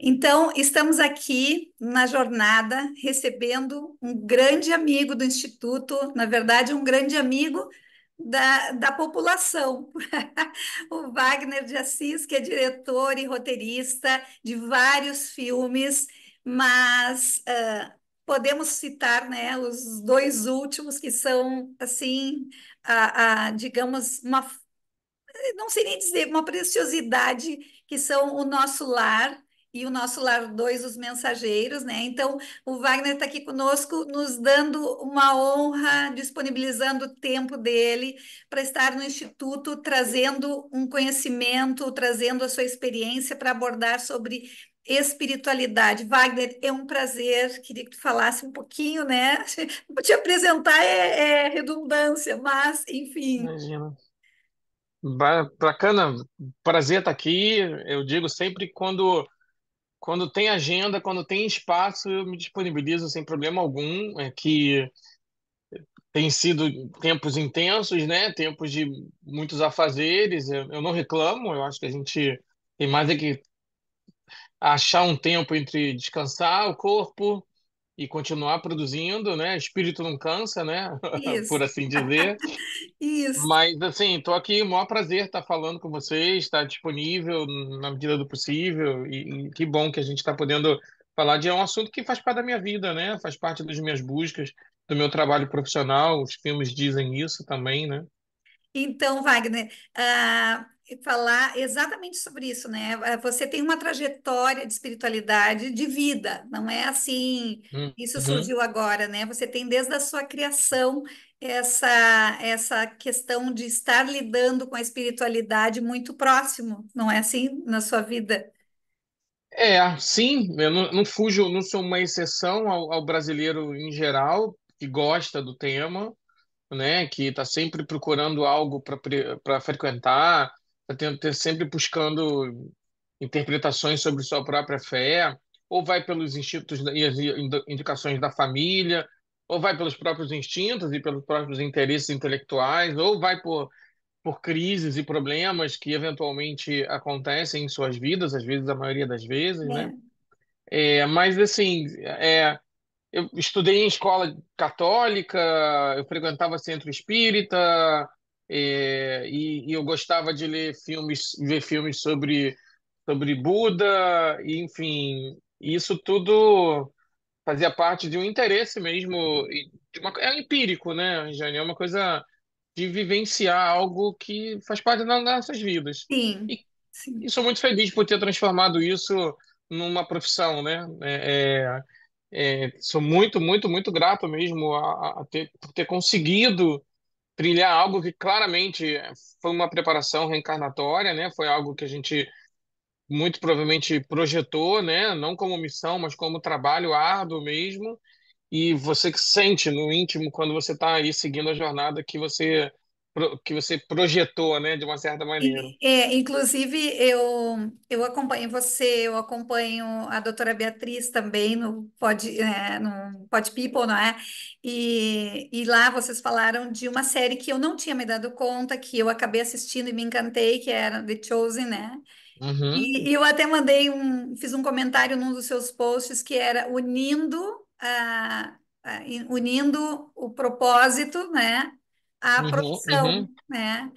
Então, estamos aqui na jornada recebendo um grande amigo do Instituto, na verdade, um grande amigo da população, o Wagner de Assis, que é diretor e roteirista de vários filmes, mas podemos citar, né, os dois últimos que são, assim, digamos, não sei nem dizer, uma preciosidade que são o Nosso Lar e o Nosso Lar 2, Os Mensageiros, né? Então, o Wagner está aqui conosco, nos dando uma honra, disponibilizando o tempo dele para estar no Instituto, trazendo um conhecimento, trazendo a sua experiência para abordar sobre espiritualidade. Wagner, é um prazer, queria que tu falasse um pouquinho, né? Te apresentar é redundância, mas, enfim. Imagina. Bacana, prazer estar aqui. Eu digo sempre quando tem agenda, quando tem espaço, eu me disponibilizo sem problema algum. É que tem sido tempos intensos, né? Tempos de muitos afazeres. Eu não reclamo. Eu acho que a gente tem mais é que achar um tempo entre descansar o corpo e continuar produzindo, né? Espírito não cansa, né? Por Isso, assim dizer. isso. Mas, assim, estou aqui, o maior prazer estar falando com vocês, estar disponível na medida do possível, e que bom que a gente está podendo falar de um assunto que faz parte da minha vida, né? Faz parte das minhas buscas, do meu trabalho profissional, os filmes dizem isso também, né? Então, Wagner, falar exatamente sobre isso, né? Você tem uma trajetória de espiritualidade de vida, não é assim, isso Uhum. surgiu agora, né? Você tem desde a sua criação essa, essa questão de estar lidando com a espiritualidade muito próximo, não é assim na sua vida? Sim, eu não fujo, não sou uma exceção ao brasileiro em geral, que gosta do tema, né, que está sempre procurando algo para frequentar, está sempre buscando interpretações sobre sua própria fé, ou vai pelos instintos e as indicações da família, ou vai pelos próprios instintos e pelos próprios interesses intelectuais, ou vai por crises e problemas que eventualmente acontecem em suas vidas, às vezes, a maioria das vezes, né? É. Mas assim, eu estudei em escola católica, eu frequentava centro espírita, e eu gostava de ler filmes, ver filmes sobre Buda, e, enfim, isso tudo fazia parte de um interesse mesmo, é empírico, né, Jane? É uma coisa de vivenciar algo que faz parte das nossas vidas. Sim, E, e sim. sou muito feliz por ter transformado isso numa profissão, né? Sou muito, muito, muito grato mesmo por ter conseguido trilhar algo que claramente foi uma preparação reencarnatória, né? Foi algo que a gente muito provavelmente projetou, né? Não como missão, mas como trabalho árduo mesmo. E você que sente no íntimo quando você está aí seguindo a jornada que você projetou, né? De uma certa maneira. Inclusive, eu acompanho você, eu acompanho a doutora Beatriz também no Pod People, não é? E lá vocês falaram de uma série que eu não tinha me dado conta, que eu acabei assistindo e me encantei, que era The Chosen, né? Uhum, E eu até fiz um comentário num dos seus posts que era unindo o propósito, né, à uhum, profissão, uhum. né?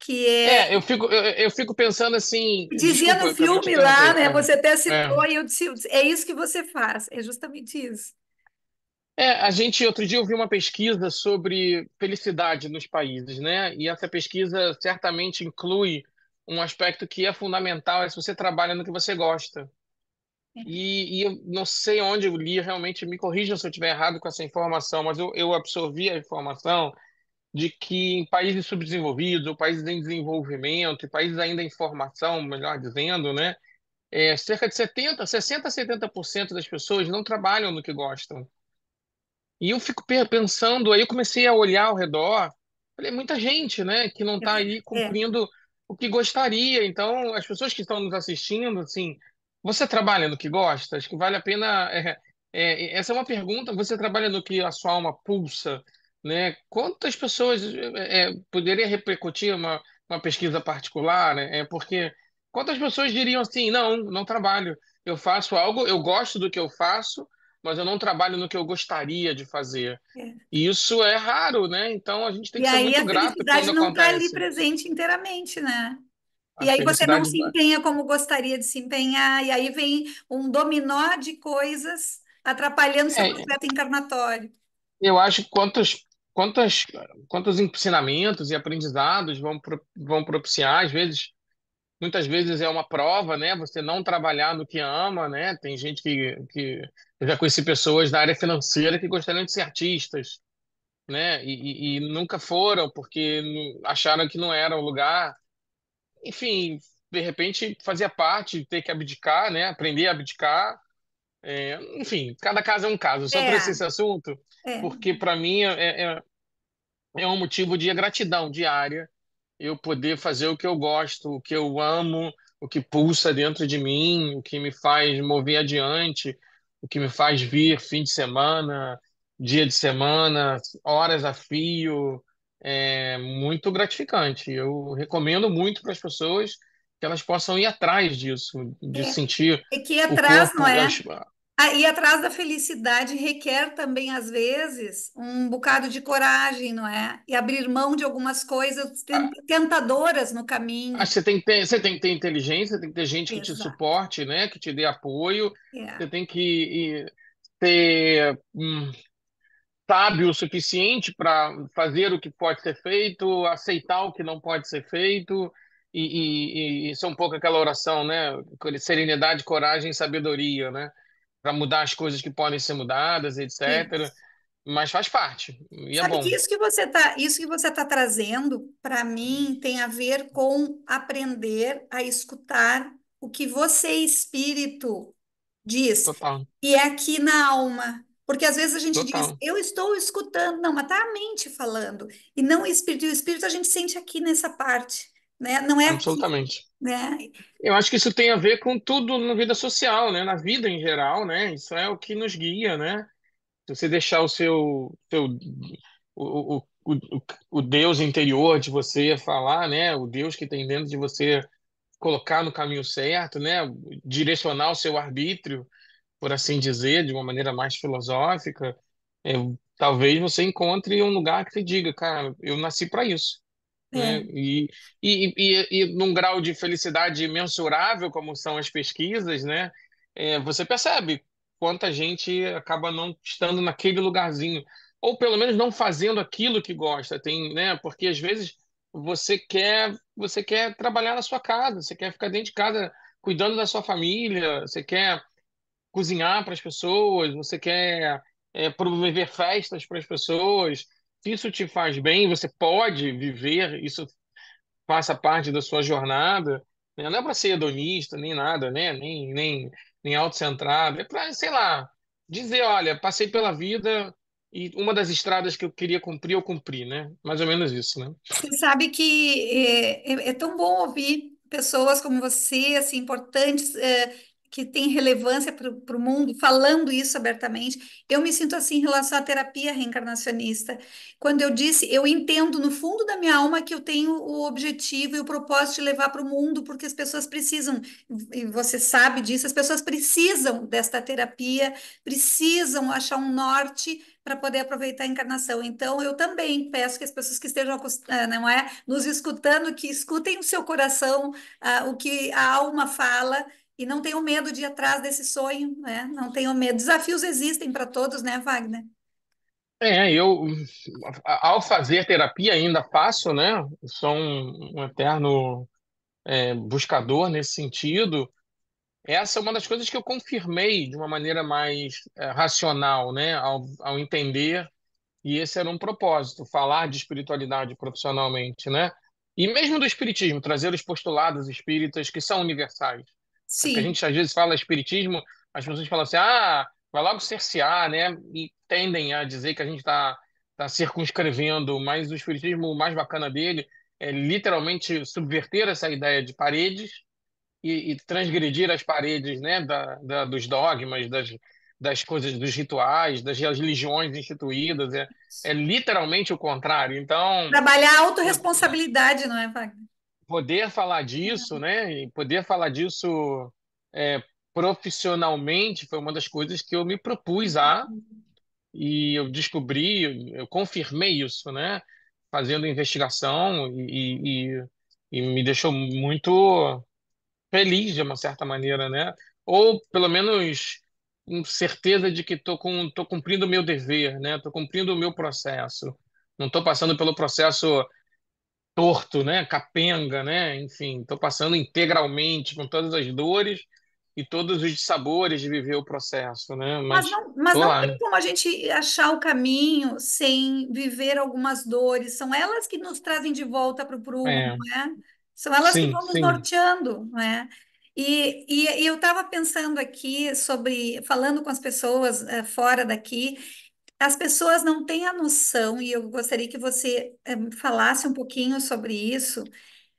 Que é Eu fico pensando assim, dizia no desculpa, acabei de te filme lá, interromper. né? Você até É. citou e eu disse, é isso que você faz, é justamente isso. A gente outro dia eu vi uma pesquisa sobre felicidade nos países, né? E essa pesquisa certamente inclui um aspecto que é fundamental, é se você trabalha no que você gosta. E eu não sei onde eu li, realmente me corrijam se eu estiver errado com essa informação, mas eu absorvi a informação de que em países subdesenvolvidos, ou países em desenvolvimento, e países ainda em formação, melhor dizendo, né? Cerca de 60 a 70% das pessoas não trabalham no que gostam. E eu fico pensando, aí eu comecei a olhar ao redor, falei, muita gente, né, que não está aí É, cumprindo o que gostaria. Então, as pessoas que estão nos assistindo, assim, você trabalha no que gosta? Acho que vale a pena. Essa é uma pergunta. Você trabalha no que a sua alma pulsa, né? Quantas pessoas poderia repercutir uma pesquisa particular, né? Porque quantas pessoas diriam assim, não, não trabalho. Eu faço algo, eu gosto do que eu faço, mas eu não trabalho no que eu gostaria de fazer. É. E isso é raro, né? Então a gente tem E que ser aí muito a grato quando felicidade não está ali acontece. presente inteiramente, né? A E aí você não felicidade. se empenha como gostaria de se empenhar, e aí vem um dominó de coisas atrapalhando seu É, projeto encarnatório. eu acho que quantos, quantos ensinamentos e aprendizados vão propiciar, às vezes, muitas vezes é uma prova, né? Você não trabalhar no que ama, né? Tem gente que eu já conheci pessoas da área financeira que gostariam de ser artistas, né? E nunca foram porque acharam que não era o lugar. Enfim, de repente fazia parte ter que abdicar, né? Aprender a abdicar. Enfim, cada caso é um caso. Eu só trouxe É, esse assunto é, porque para mim é um motivo de gratidão diária eu poder fazer o que eu gosto, o que eu amo, o que pulsa dentro de mim, o que me faz mover adiante, o que me faz vir fim de semana, dia de semana, horas a fio. É muito gratificante. Eu recomendo muito para as pessoas que elas possam ir atrás disso, de é. sentir É que ir o atrás, não corpo. é? Ir atrás da felicidade requer também, às vezes, um bocado de coragem, não é? E abrir mão de algumas coisas tentadoras no caminho. Você tem que ter inteligência, tem que ter gente que te Exato. suporte, né? Que te dê apoio. É, Você tem que ser sábio o suficiente para fazer o que pode ser feito, aceitar o que não pode ser feito. E isso é um pouco aquela oração, né? Serenidade, coragem e sabedoria, né? Para mudar as coisas que podem ser mudadas, etc. isso. Mas faz parte, e é Sabe que bom. isso que você tá trazendo, para mim, tem a ver com aprender a escutar o que você, espírito, diz. Total, E é aqui na alma. Porque às vezes a gente diz, total, eu estou escutando, não, mas tá a mente falando. E não o espírito. E o espírito a gente sente aqui nessa parte, né? Não é aqui, absolutamente. né? Eu acho que isso tem a ver com tudo na vida social, né? Na vida em geral, né? Isso é o que nos guia, né? Se você deixar o Deus interior de você falar, né? O Deus que tem dentro de você colocar no caminho certo, né? Direcionar o seu arbítrio, por assim dizer, de uma maneira mais filosófica, é, talvez você encontre um lugar que você diga, cara, eu nasci para isso, né? É, E num grau de felicidade mensurável, como são as pesquisas, né? Você percebe quanta gente acaba não estando naquele lugarzinho, ou pelo menos não fazendo aquilo que gosta. Tem, né? Porque às vezes você quer trabalhar na sua casa, você quer ficar dentro de casa cuidando da sua família, você quer cozinhar para as pessoas, você quer promover festas para as pessoas. Se isso te faz bem, você pode viver isso faça parte da sua jornada, né? Não é para ser hedonista, nem nada, né? Nem autocentrado. É para, sei lá, dizer, olha, passei pela vida e uma das estradas que eu queria cumprir, eu cumpri, né? Mais ou menos isso, né? você sabe que é tão bom ouvir pessoas como você, assim, importantes, que têm relevância para o mundo, falando isso abertamente. Eu me sinto assim em relação à terapia reencarnacionista. Quando eu disse, eu entendo no fundo da minha alma que eu tenho o objetivo e o propósito de levar para o mundo, porque as pessoas precisam, e você sabe disso, as pessoas precisam desta terapia, precisam achar um norte para poder aproveitar a encarnação. Então, eu também peço que as pessoas que estejam não é, nos escutando, que escutem o seu coração, o que a alma fala, e não tenham medo de ir atrás desse sonho, né? Não tenham medo. Desafios existem para todos, né, Wagner? Eu, ao fazer terapia, ainda faço, né? Sou um eterno buscador nesse sentido. Essa é uma das coisas que eu confirmei de uma maneira mais racional, né? Ao entender. E esse era um propósito, falar de espiritualidade profissionalmente, né? E mesmo do espiritismo, trazer os postulados espíritas que são universais. É porque a Sim, gente às vezes fala espiritismo, as pessoas falam assim, vai logo cercear, né? E tendem a dizer que a gente tá circunscrevendo, mas o espiritismo, o mais bacana dele é literalmente subverter essa ideia de paredes e transgredir as paredes, né, dos dogmas, das coisas, dos rituais, das religiões instituídas. É literalmente o contrário. Então, trabalhar a autorresponsabilidade, não é, Wagner? poder falar disso, né? E poder falar disso é, profissionalmente foi uma das coisas que eu me propus a, e eu descobri, eu confirmei isso, né? Fazendo investigação e me deixou muito feliz de uma certa maneira, né? Ou pelo menos com certeza de que tô cumprindo o meu dever, né? Tô cumprindo o meu processo. Não estou passando pelo processo torto, né? Capenga, né? Enfim, estou passando integralmente com todas as dores e todos os sabores de viver o processo, né? Mas Mas tô não lá, tem né? como a gente achar o caminho sem viver algumas dores. São elas que nos trazem de volta para o prumo, É, não é? São elas que sim, vão nos sim. norteando, não é? E eu estava pensando aqui sobre, falando com as pessoas fora daqui, as pessoas não têm a noção, e eu gostaria que você falasse um pouquinho sobre isso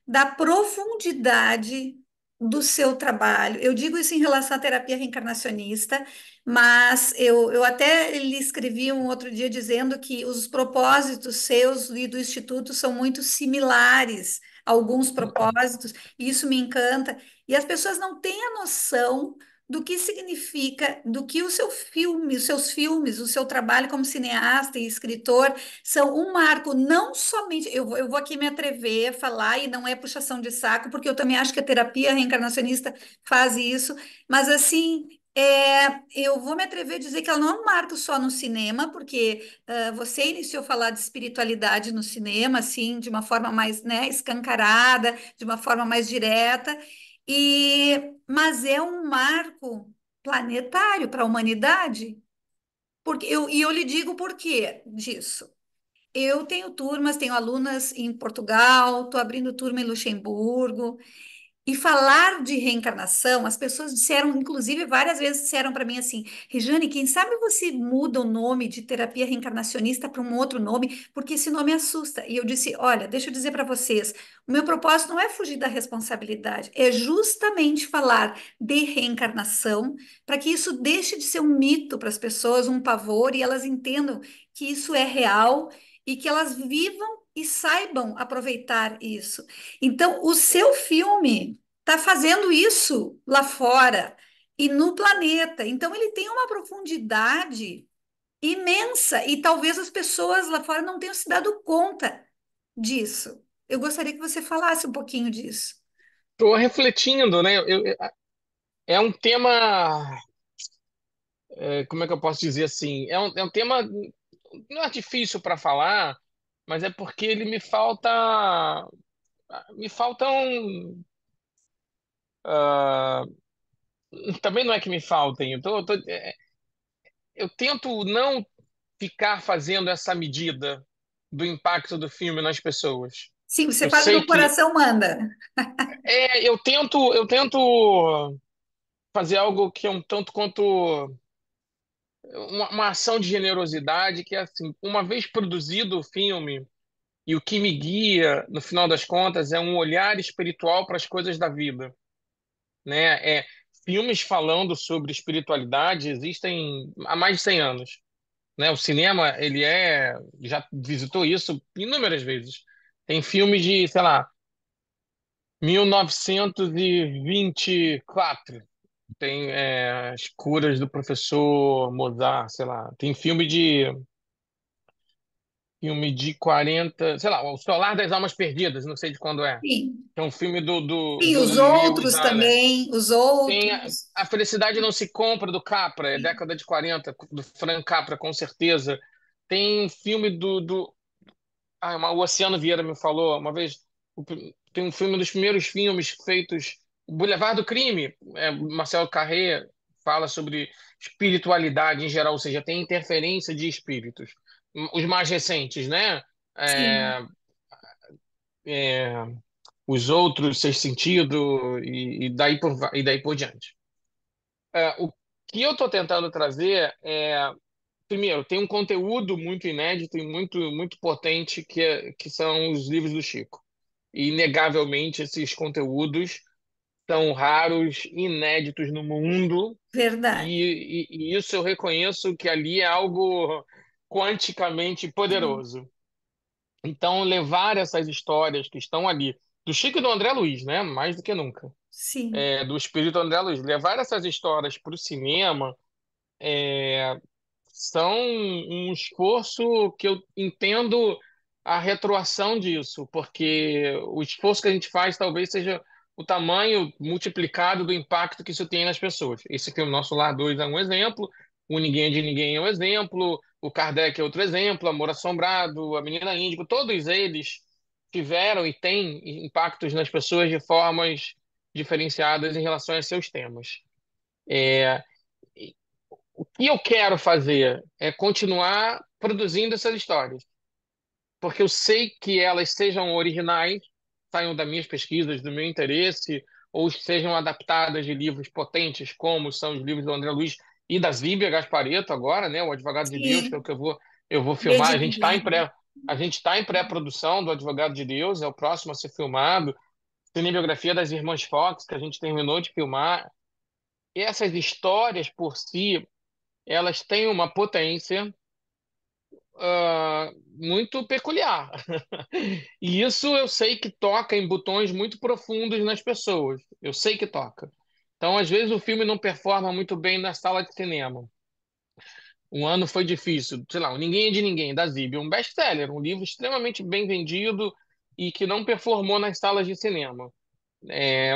da profundidade do seu trabalho. Eu digo isso em relação à terapia reencarnacionista, mas eu até lhe escrevi um outro dia dizendo que os propósitos seus e do Instituto são muito similares, alguns propósitos, e isso me encanta. E as pessoas não têm a noção do que significa, do que o seu filme, os seus filmes, o seu trabalho como cineasta e escritor são um marco, não somente. Eu vou aqui me atrever a falar, e não é puxação de saco, porque eu também acho que a terapia reencarnacionista faz isso, mas assim. Eu vou me atrever a dizer que ela não é um marco só no cinema, porque você iniciou a falar de espiritualidade no cinema, assim, de uma forma mais, né, escancarada, de uma forma mais direta, mas é um marco planetário para a humanidade. E eu lhe digo por quê disso. Eu tenho turmas, tenho alunas em Portugal, estou abrindo turma em Luxemburgo. E falar de reencarnação, as pessoas disseram, inclusive várias vezes disseram para mim assim: Rejane, quem sabe você muda o nome de terapia reencarnacionista para um outro nome, porque esse nome assusta. E eu disse: olha, deixa eu dizer para vocês, o meu propósito não é fugir da responsabilidade, é justamente falar de reencarnação, para que isso deixe de ser um mito para as pessoas, um pavor, e elas entendam que isso é real e que elas vivam e saibam aproveitar isso. Então, o seu filme está fazendo isso lá fora e no planeta. Então, ele tem uma profundidade imensa e talvez as pessoas lá fora não tenham se dado conta disso. Eu gostaria que você falasse um pouquinho disso. Estou refletindo, né? É um tema, como é que eu posso dizer assim? É um tema não é difícil para falar, mas é porque ele me faltam, ah, também não é que me faltem. Eu tento não ficar fazendo essa medida do impacto do filme nas pessoas. Sim, você Eu faz o que sei o que coração manda. eu tento fazer algo que é um tanto quanto uma ação de generosidade que é assim, uma vez produzido o filme, e o que me guia, no final das contas, é um olhar espiritual para as coisas da vida, né? Filmes falando sobre espiritualidade existem há mais de 100 anos, né? O cinema, já visitou isso inúmeras vezes. Tem filmes de, sei lá, 1924. Tem As Curas do Professor Mozart, sei lá. Tem filme de 40, sei lá, O Solar das Almas Perdidas, não sei de quando é. Sim. Que é um filme Sim, do os Lewis outros Allen. também, os Tem outros. A Felicidade Não Se Compra, do Capra, é década de 40 do Frank Capra, com certeza. Tem um filme o Oceano Vieira me falou uma vez, tem um filme, um dos primeiros filmes feitos, o Boulevard do Crime, Marcel Carré fala sobre espiritualidade em geral, ou seja, tem interferência de espíritos. Os mais recentes, né? Sim. É, é, os outros, Sexto Sentido e daí por diante. O que eu estou tentando trazer primeiro, tem um conteúdo muito inédito e muito potente que são os livros do Chico. E, inegavelmente, esses conteúdos são raros, inéditos no mundo, Verdade. e isso eu reconheço que ali é algo quanticamente poderoso. Então, levar essas histórias que estão ali. do Chico e do André Luiz, né? Mais do que nunca. Sim, Do espírito do André Luiz. Levar essas histórias para o cinema são um esforço que eu entendo a retroação disso, porque o esforço que a gente faz talvez seja o tamanho multiplicado do impacto que isso tem nas pessoas. Esse filme Nosso Lar 2 é um exemplo, o Ninguém é de Ninguém é um exemplo, o Kardec é outro exemplo, Amor Assombrado, A Menina Índigo, todos eles tiveram e têm impactos nas pessoas de formas diferenciadas em relação a seus temas. É, o que eu quero fazer é continuar produzindo essas histórias, porque eu sei que elas sejam originais, saiam das minhas pesquisas, do meu interesse, ou sejam adaptadas de livros potentes, como são os livros do André Luiz e da Zíbia Gasparetto agora, né, o Advogado de Deus, que é o sim. que eu vou filmar. Lady Viviane. A gente está em pré-produção do Advogado de Deus, é o próximo a ser filmado. Cinebiografia das Irmãs Fox, que a gente terminou de filmar. E essas histórias por si, elas têm uma potência muito peculiar. E isso eu sei que toca em botões muito profundos nas pessoas. Eu sei que toca. Então, às vezes, o filme não performa muito bem na sala de cinema. Um ano foi difícil. Sei lá, o Ninguém é de Ninguém, da Zíbia, um best-seller, um livro extremamente bem vendido e que não performou nas salas de cinema.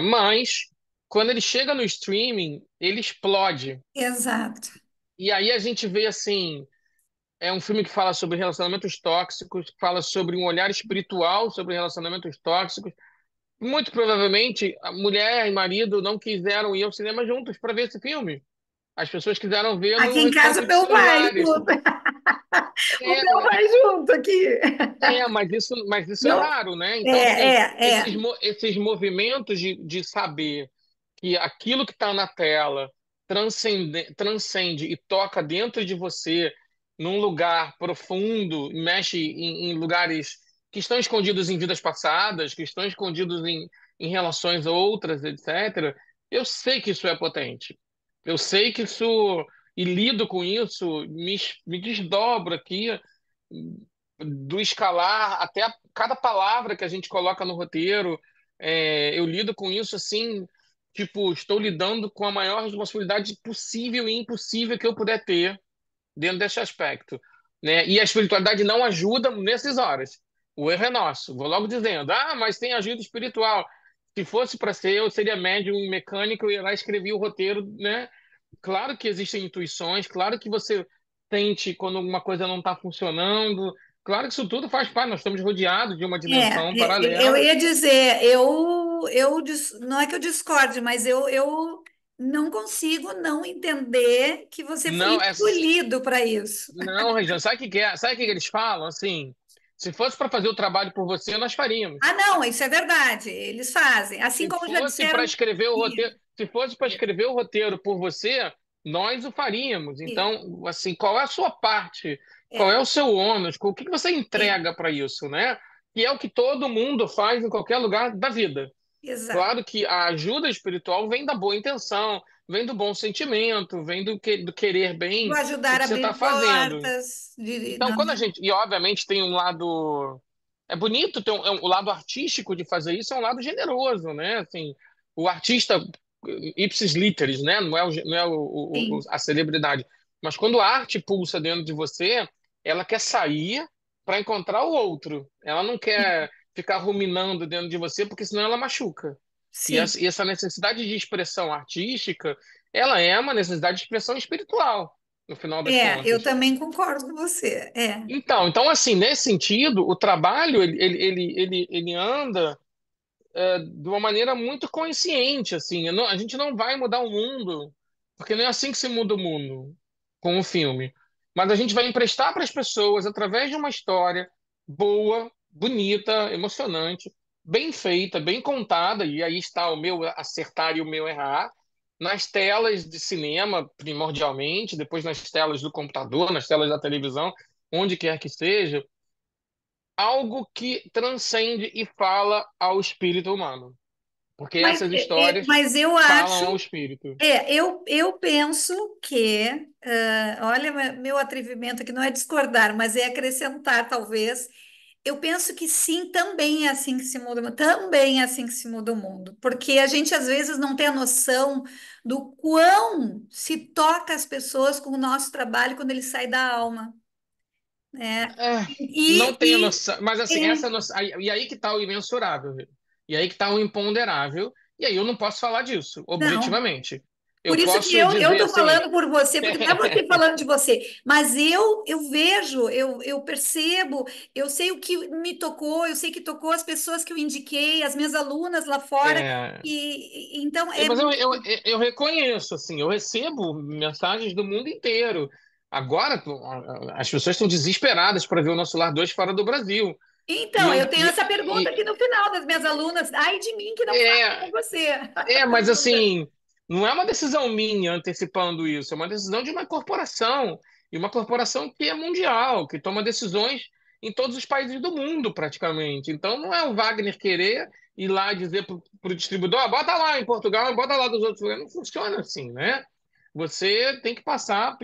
Mas, quando ele chega no streaming, ele explode. Exato. E aí a gente vê assim. É um filme que fala sobre relacionamentos tóxicos, fala sobre um olhar espiritual sobre relacionamentos tóxicos. Muito provavelmente, a mulher e marido não quiseram ir ao cinema juntos para ver esse filme. As pessoas quiseram ver Aqui no em casa recanto o de meu seus vai lares. junto. O É, meu vai junto aqui. mas isso é Não, raro, né? é, Então, assim, esses, é. esses movimentos de saber que aquilo que está na tela transcende e toca dentro de você num lugar profundo, mexe em lugares que estão escondidos em vidas passadas, que estão escondidos em relações outras, etc. Eu sei que isso é potente. Eu sei que isso, e lido com isso, me desdobro aqui do escalar até cada palavra que a gente coloca no roteiro. Eu lido com isso assim, tipo, estou lidando com a maior responsabilidade possível e impossível que eu puder ter dentro desse aspecto, né? E a espiritualidade não ajuda nessas horas. O erro é nosso. Vou logo dizendo, mas tem ajuda espiritual. Se fosse para ser, eu seria médium mecânico e ia lá escrever o roteiro, né? Claro que existem intuições, claro que você sente quando alguma coisa não está funcionando. Claro que isso tudo faz parte, nós estamos rodeados de uma dimensão Eu paralela. ia dizer, não é que eu discorde, mas eu não consigo não entender que você foi Não, escolhido para isso. não, Regiane, sabe o que que é? Sabe o que que eles falam? Assim, se fosse para fazer o trabalho por você, nós faríamos. Ah, não, isso é verdade, eles fazem. Assim Se como já fosse para disseram. escrever o roteiro, Isso, se fosse para isso, escrever o roteiro por você, nós o faríamos. isso, Então, assim, qual é a sua parte? Qual é é, o seu ônus? O que que você sim, entrega para isso, né? Que é o que todo mundo faz em qualquer lugar da vida. exato. Claro que a ajuda espiritual vem da boa intenção, vem do bom sentimento, vem do querer Vou bem o ajudar a que você está abrir fazendo. portas. Então, quando a gente. E, obviamente, tem um lado. É bonito ter o lado artístico de fazer isso, é um lado generoso, né? Assim, o artista ipsis literis, né? Não é Sim, a celebridade. Mas quando a arte pulsa dentro de você, ela quer sair para encontrar o outro. Ela não sim, quer ficar ruminando dentro de você, porque senão ela machuca. E sim. essa necessidade de expressão artística, ela é uma necessidade de expressão espiritual, no final das Eu contas. também concordo com você. Então, assim, nesse sentido, o trabalho ele anda de uma maneira muito consciente, assim. A gente não vai mudar o mundo, porque não é assim que se muda o mundo com o filme. Mas a gente vai emprestar para as pessoas, através de uma história boa, bonita, emocionante, bem feita, bem contada, e aí está o meu acertar e o meu errar, nas telas de cinema, primordialmente, depois nas telas do computador, nas telas da televisão, onde quer que seja, algo que transcende e fala ao espírito humano. Porque essas histórias Mas eu falam acho, ao espírito. eu penso que, olha, meu atrevimento aqui não é discordar, mas é acrescentar, talvez. Eu penso que sim, também é assim que se muda, também é assim que se muda o mundo, porque a gente às vezes não tem a noção do quão se toca as pessoas com o nosso trabalho quando ele sai da alma, né? É, não tenho E, noção, mas assim, é, essa noção, e aí que está o imensurável, viu? E aí que está o imponderável, e aí eu não posso falar disso, não. objetivamente. Eu Por isso que posso eu dizer tô assim, falando por você, porque não é você falando de você, mas eu vejo, eu percebo, eu sei o que me tocou, eu sei que tocou as pessoas que eu indiquei, as minhas alunas lá fora, é, e então mas eu reconheço, assim, eu recebo mensagens do mundo inteiro. Agora, as pessoas estão desesperadas para ver o Nosso Lar 2 fora do Brasil. E então eu, eu tenho essa pergunta aqui e- no final das minhas alunas, ai de mim que não faço com é, você. mas assim, não é uma decisão minha antecipando isso, é uma decisão de uma corporação, e uma corporação que é mundial, que toma decisões em todos os países do mundo, praticamente. Então não é o Wagner querer ir lá dizer para o distribuidor, "Ah, bota lá em Portugal, bota lá dos outros lugares." Não funciona assim, né? Você tem que passar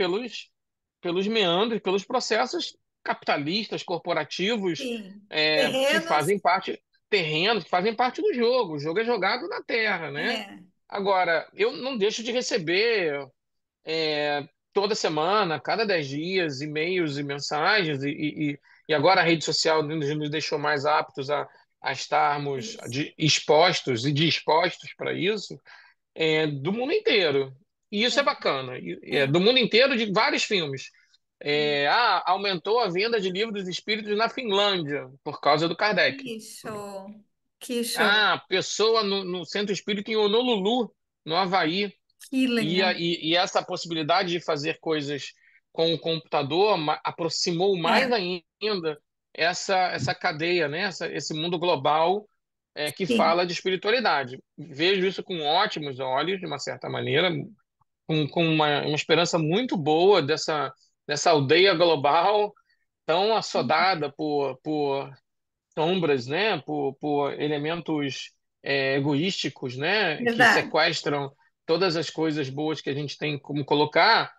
pelos meandros, pelos processos capitalistas, corporativos, Sim, que terrenos, fazem parte, terrenos, que fazem parte do jogo. O jogo é jogado na terra, né? é, Agora, eu não deixo de receber toda semana, cada 10 dias, e-mails e mensagens, e agora a rede social nos deixou mais aptos a estarmos isso, expostos e dispostos para isso, do mundo inteiro. E isso é é, bacana. é, Do mundo inteiro, de vários filmes. Aumentou a venda de livros espíritos na Finlândia por causa do Kardec. que show, que show, Ah, pessoa no centro espírita em Honolulu, no Havaí. que E, legal, e essa possibilidade de fazer coisas com o computador aproximou mais é, ainda essa cadeia, né? Esse mundo global que sim. fala de espiritualidade. Vejo isso com ótimos olhos, de uma certa maneira, com uma esperança muito boa dessa aldeia global tão assodada por sombras, né? Por elementos egoísticos, né? Que Verdade. sequestram todas as coisas boas que a gente tem como colocar,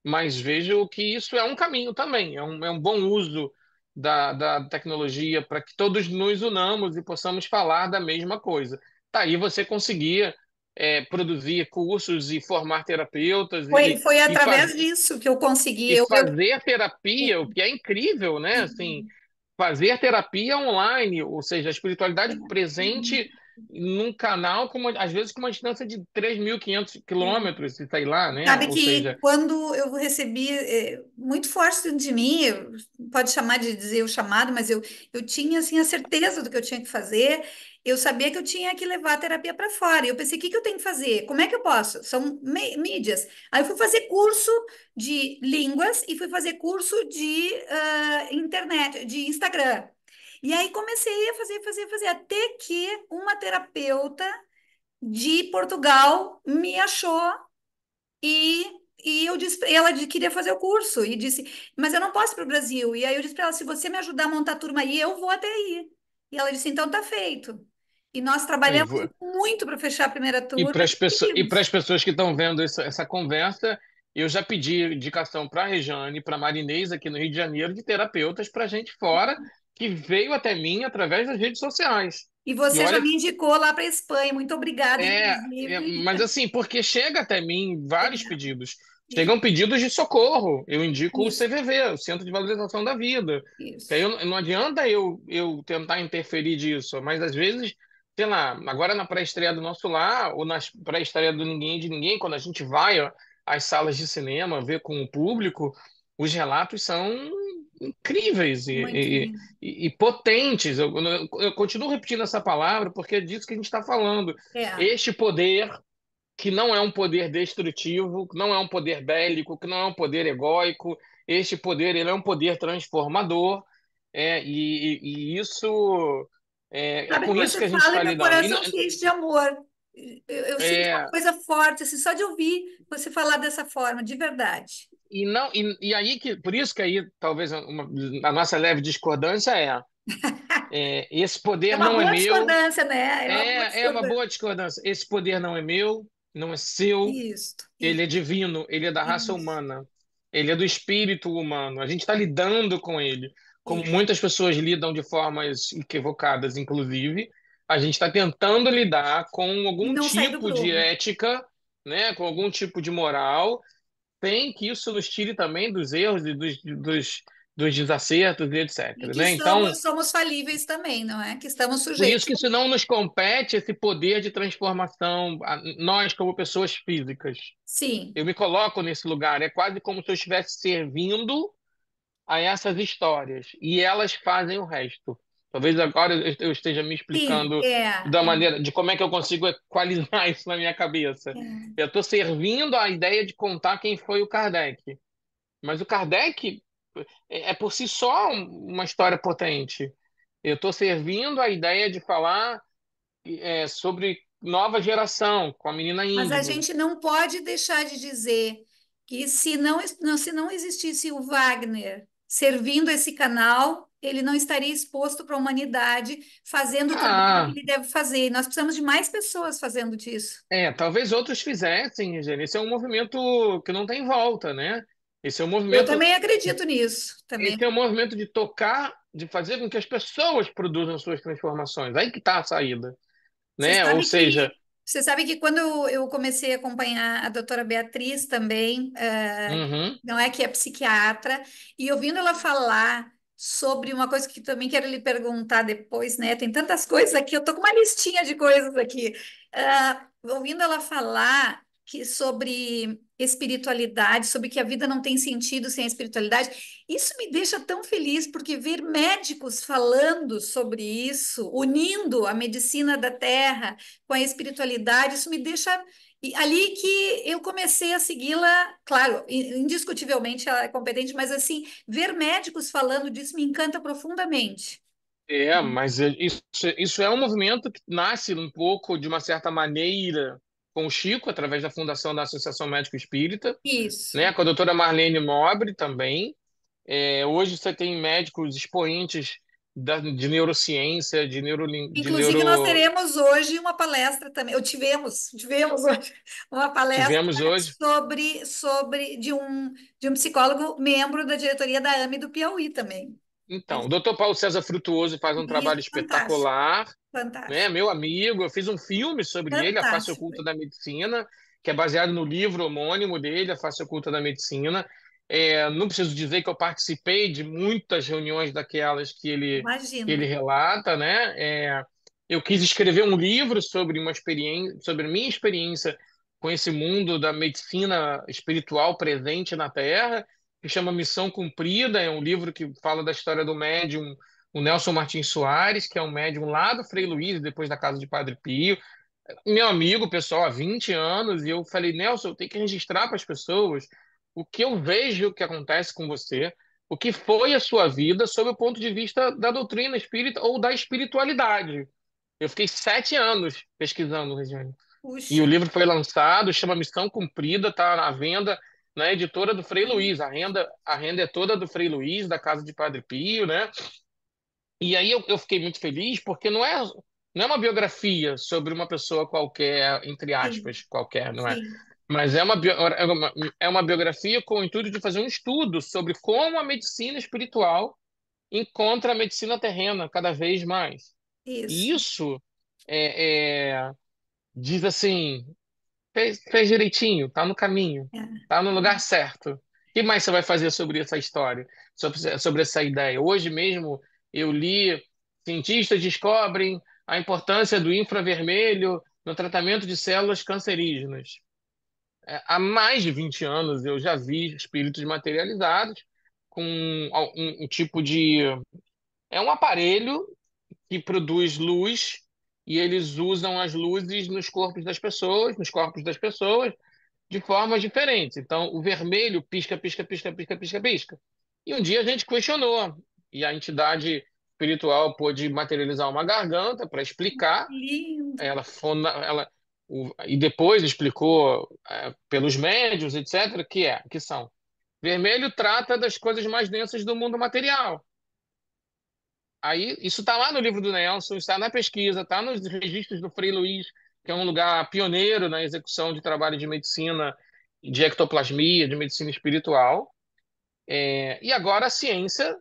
mas vejo que isso é um caminho também, é um bom uso da tecnologia para que todos nos unamos e possamos falar da mesma coisa. Tá aí você conseguir produzir cursos e formar terapeutas Foi e através fazer disso que eu consegui. e fazer terapia, o que é incrível, né? Assim, fazer terapia online, ou seja, a espiritualidade presente num canal, às vezes com uma distância de 3.500 quilômetros, sei lá, né? Sabe Ou que seja, quando eu recebi muito forte dentro de mim, pode chamar de dizer o chamado, mas eu tinha assim a certeza do que eu tinha que fazer. Eu sabia que eu tinha que levar a terapia para fora. E eu pensei, o que que eu tenho que fazer? Como é que eu posso? São mídias. Aí eu fui fazer curso de línguas e fui fazer curso de internet, de Instagram. E aí comecei a fazer, até que uma terapeuta de Portugal me achou e, eu disse, queria fazer o curso e disse, mas eu não posso ir para o Brasil. E aí eu disse para ela, se você me ajudar a montar a turma aí, eu vou até aí. E ela disse, então tá feito. E nós e trabalhamos muito para fechar a primeira turma para e as pessoas, e para conseguimos. as pessoas que estão vendo essa conversa, eu já pedi indicação para a Rejane, para a Marinês, aqui no Rio de Janeiro, de terapeutas para gente fora, que veio até mim através das redes sociais. E E você já olha, me indicou lá para a Espanha. Muito obrigada, inclusive. mas assim, porque chega até mim vários Legal. pedidos. E- Chegam pedidos de socorro. Eu indico o Isso, CVV, o Centro de Valorização da Vida. Que aí isso, não adianta eu tentar interferir disso, mas às vezes, sei lá, agora na pré-estreia do Nosso Lar, ou na pré-estreia do Ninguém de Ninguém, quando a gente vai ó, às salas de cinema ver com o público, os relatos são incríveis muito lindo. e potentes. Eu continuo repetindo essa palavra porque é disso que a gente está falando. É. Este poder, que não é um poder destrutivo, que não é um poder bélico, que não é um poder egóico, este poder ele é um poder transformador, e isso é Sabe que com isso você que a gente fala e está meu lidando. coração se enche de amor. Eu sinto uma É, coisa forte, assim, só de ouvir você falar dessa forma, de verdade. e aí que por isso que aí talvez a nossa leve discordância esse É poder uma não é boa meu. discordância, né? É uma boa É uma discordância. boa discordância. Esse poder não é meu, não é seu. Isso, Ele isso, é divino, ele é da raça isso. humana, ele é do espírito humano. A gente está lidando com ele. como Isso. muitas pessoas lidam de formas equivocadas, inclusive, a gente está tentando lidar com E algum não sai do tipo de prumo. ética, né, com algum tipo de moral, sem que isso nos tire também dos erros e dos desacertos e E etc, que né? Então, somos falíveis também, não é? Que estamos por isso sujeitos. que isso não nos compete esse poder de transformação, nós como pessoas físicas. Sim, Eu me coloco nesse lugar, é quase como se eu estivesse servindo a essas histórias e elas fazem o resto. Talvez agora eu esteja me sim, explicando da é. maneira de como é que eu consigo equalizar isso na minha cabeça. É. Eu estou servindo a ideia de contar quem foi o Kardec, mas o Kardec é por si só uma história potente. Eu estou servindo a ideia de falar sobre nova geração, com a menina Mas a Índigo. gente não pode deixar de dizer que se não existisse o Wagner servindo esse canal, ele não estaria exposto para a humanidade, fazendo o trabalho que Ah, ele deve fazer. E nós precisamos de mais pessoas fazendo disso. talvez outros fizessem, Eugênio. Esse é um movimento que não tem volta, né? Esse é um Eu movimento, também acredito nisso, também. esse é um movimento de tocar, de fazer com que as pessoas produzam suas transformações. Aí que está a saída, Você né? Ou sabe seja, você sabe que quando eu comecei a acompanhar a doutora Beatriz também, uhum, não é que é psiquiatra, e ouvindo ela falar sobre uma coisa que também quero lhe perguntar depois, né? Tem tantas coisas aqui, eu tô com uma listinha de coisas aqui. Ouvindo ela falar que sobre espiritualidade, sobre que a vida não tem sentido sem a espiritualidade, isso me deixa tão feliz, porque ver médicos falando sobre isso, unindo a medicina da terra com a espiritualidade, isso me deixa. E ali que eu comecei a segui-la, claro, indiscutivelmente ela é competente, mas assim, ver médicos falando disso me encanta profundamente. mas isso é um movimento que nasce um pouco, de uma certa maneira, com o Chico, através da fundação da Associação Médico Espírita, Isso. né? Com a doutora Marlene Nobre também. Hoje você tem médicos expoentes de neurociência, de Inclusive, nós neuro. teremos hoje uma palestra também, ou tivemos hoje uma palestra Tivemos hoje. de um psicólogo membro da diretoria da AME do Piauí também. Então, o Ele- doutor Paulo César Frutuoso faz um trabalho Isso, fantástico, espetacular, né? fantástico, Meu amigo, eu fiz um filme sobre ele, A Face fantástico. Oculta da Medicina, que é baseado no livro homônimo dele, A Face Oculta da Medicina. Não preciso dizer que eu participei de muitas reuniões daquelas que ele Imagino. relata, né? Eu quis escrever um livro sobre uma experiência, sobre a minha experiência com esse mundo da medicina espiritual presente na Terra, que chama Missão Cumprida. É um livro que fala da história do médium, o Nelson Martins Soares, que é um médium lá do Frei Luís, depois da casa de Padre Pio. Meu amigo, pessoal, há 20 anos, e eu falei, Nelson, eu tenho que registrar para as pessoas o que eu vejo que acontece com você, o que foi a sua vida sob o ponto de vista da doutrina espírita ou da espiritualidade. Eu fiquei 7 anos pesquisando, Regiane. E o Puxa, livro foi lançado, chama Missão Cumprida, está à venda na editora do Frei Luís. A renda é toda do Frei Luís, da casa de Padre Pio, né? E aí eu fiquei muito feliz porque não é uma biografia sobre uma pessoa qualquer, entre sim, aspas, qualquer, não é? sim, Mas é uma biografia com o intuito de fazer um estudo sobre como a medicina espiritual encontra a medicina terrena cada vez mais. E isso. isso diz assim, fez direitinho, tá no caminho, É. tá no lugar certo. O que mais você vai fazer sobre essa história, sobre essa ideia? Hoje mesmo eu li, cientistas descobrem a importância do infravermelho no tratamento de células cancerígenas. Há mais de 20 anos eu já vi espíritos materializados com um tipo de... É um aparelho que produz luz e eles usam as luzes nos corpos das pessoas, de formas diferentes. Então, o vermelho pisca, pisca, pisca, pisca, pisca, pisca. E um dia a gente questionou, e a entidade espiritual pôde materializar uma garganta para explicar. Lindo. E depois explicou pelos médios, etc., que são. Vermelho trata das coisas mais densas do mundo material. Aí, isso está lá no livro do Nelson, está na pesquisa, está nos registros do Frei Luiz, que é um lugar pioneiro na execução de trabalho de medicina, de ectoplasmia, de medicina espiritual. E agora a ciência,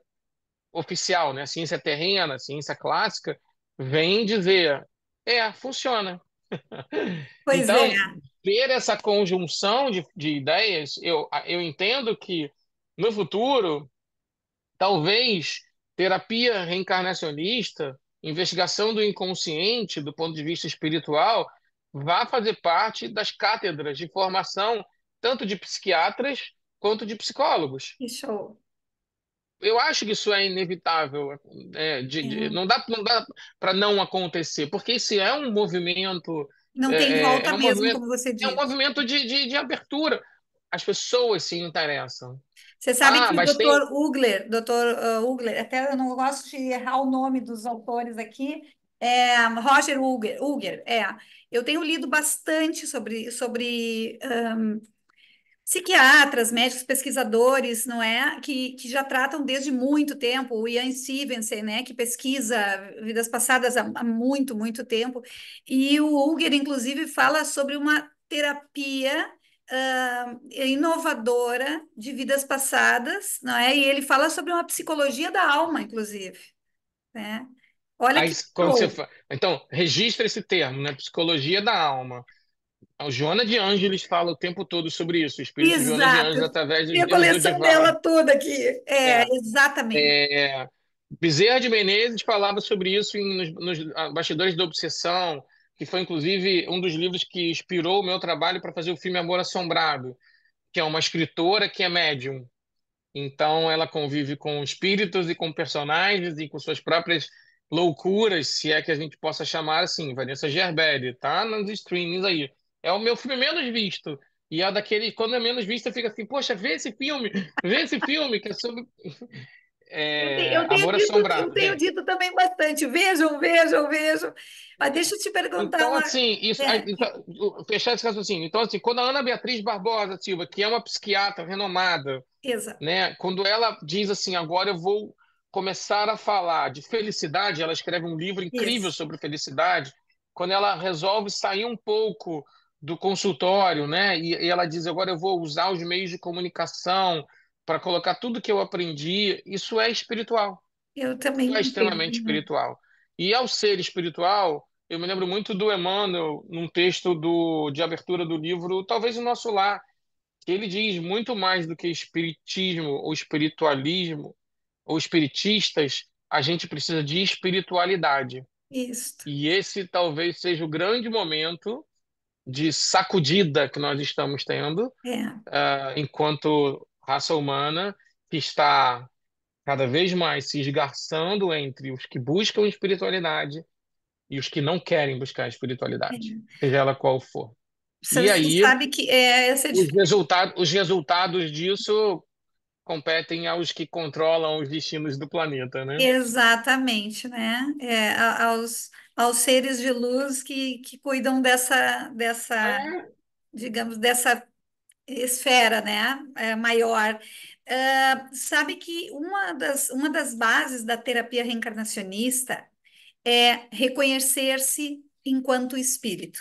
oficial, né? A ciência terrena, a ciência clássica, vem dizer, funciona. Pois é, Então, ver essa conjunção de ideias, eu entendo que no futuro, talvez terapia reencarnacionista, investigação do inconsciente do ponto de vista espiritual, vá fazer parte das cátedras de formação tanto de psiquiatras quanto de psicólogos. que show. Eu acho que isso é inevitável, É. não dá para não acontecer, porque esse é um movimento, Não tem é, é volta é um mesmo, movimento, como você é um disse. movimento de abertura. As pessoas se interessam. Você sabe Ah, que o mas tem. doutor Ugler, até eu não gosto de errar o nome dos autores aqui, Roger Uger, Eu tenho lido bastante sobre psiquiatras, médicos, pesquisadores, não é? Que já tratam desde muito tempo, o Ian Stevenson, né? Que pesquisa vidas passadas há muito, muito tempo. E o Uger, inclusive, fala sobre uma terapia inovadora de vidas passadas, não é? E ele fala sobre uma psicologia da alma, inclusive, né? Olha Aí, que quando show! Então, registra esse termo, né? Psicologia da alma. A Joana de Ângeles fala o tempo todo sobre isso, o espírito Joana de Exato. Ângeles através dos Tem a livros do coleção Divaldo. dela toda aqui. É, Exatamente. é, Bezerra de Menezes falava sobre isso nos Bastidores da Obsessão, que foi inclusive um dos livros que inspirou o meu trabalho para fazer o filme Amor Assombrado, que é uma escritora que é médium. Então, ela convive com espíritos e com personagens e com suas próprias loucuras, se é que a gente possa chamar assim. Vanessa Gerberi, tá nos streamings aí. É o meu filme menos visto. E é daquele, quando é menos visto, eu fico assim, poxa, vê esse filme, que é sobre Amor Eu Assombrado. tenho dito também bastante. Vejam, vejam, vejam. Mas deixa eu te perguntar Então, uma. assim, É, fechar esse raciocínio. Então, assim, quando a Ana Beatriz Barbosa Silva, que é uma psiquiatra renomada, exato. né? Quando ela diz assim, agora eu vou começar a falar de felicidade, ela escreve um livro incrível Isso. sobre felicidade. Quando ela resolve sair um pouco do consultório, né? E ela diz, agora eu vou usar os meios de comunicação para colocar tudo que eu aprendi. Isso é espiritual. Eu também Isso é entendo, extremamente né? espiritual. E ao ser espiritual, eu me lembro muito do Emmanuel, num texto de abertura do livro Talvez o Nosso Lar, que ele diz muito mais do que espiritismo ou espiritualismo ou espiritistas, a gente precisa de espiritualidade. Isso. E esse talvez seja o grande momento de sacudida que nós estamos tendo, É, enquanto raça humana, que está cada vez mais se esgarçando entre os que buscam espiritualidade e os que não querem buscar espiritualidade, é. seja ela qual for. E Você aí, sabe que essa é a os resultados disso competem aos que controlam os destinos do planeta, né? exatamente, né? Aos seres de luz que cuidam É. digamos, dessa esfera, né? Maior. Sabe que uma das bases da terapia reencarnacionista é reconhecer-se enquanto espírito,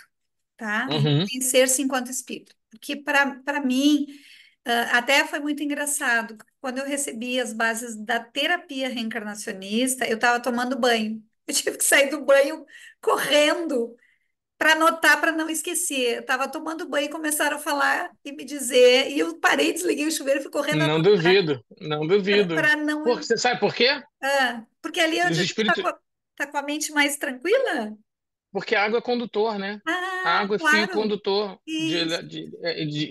tá? Uhum. Reconhecer-se enquanto espírito. Porque para mim, até foi muito engraçado. Quando eu recebi as bases da terapia reencarnacionista, eu estava tomando banho. Eu tive que sair do banho correndo para anotar, para não esquecer. Eu estava tomando banho e começaram a falar e me dizer, e eu parei, desliguei o chuveiro e fui correndo Não anotar duvido, não duvido. para não. Você sabe por quê? Porque ali é onde Os a gente está espíritos, tá com a mente mais tranquila. porque a água é condutor, né? A Ah, água é fio claro. condutor Isso.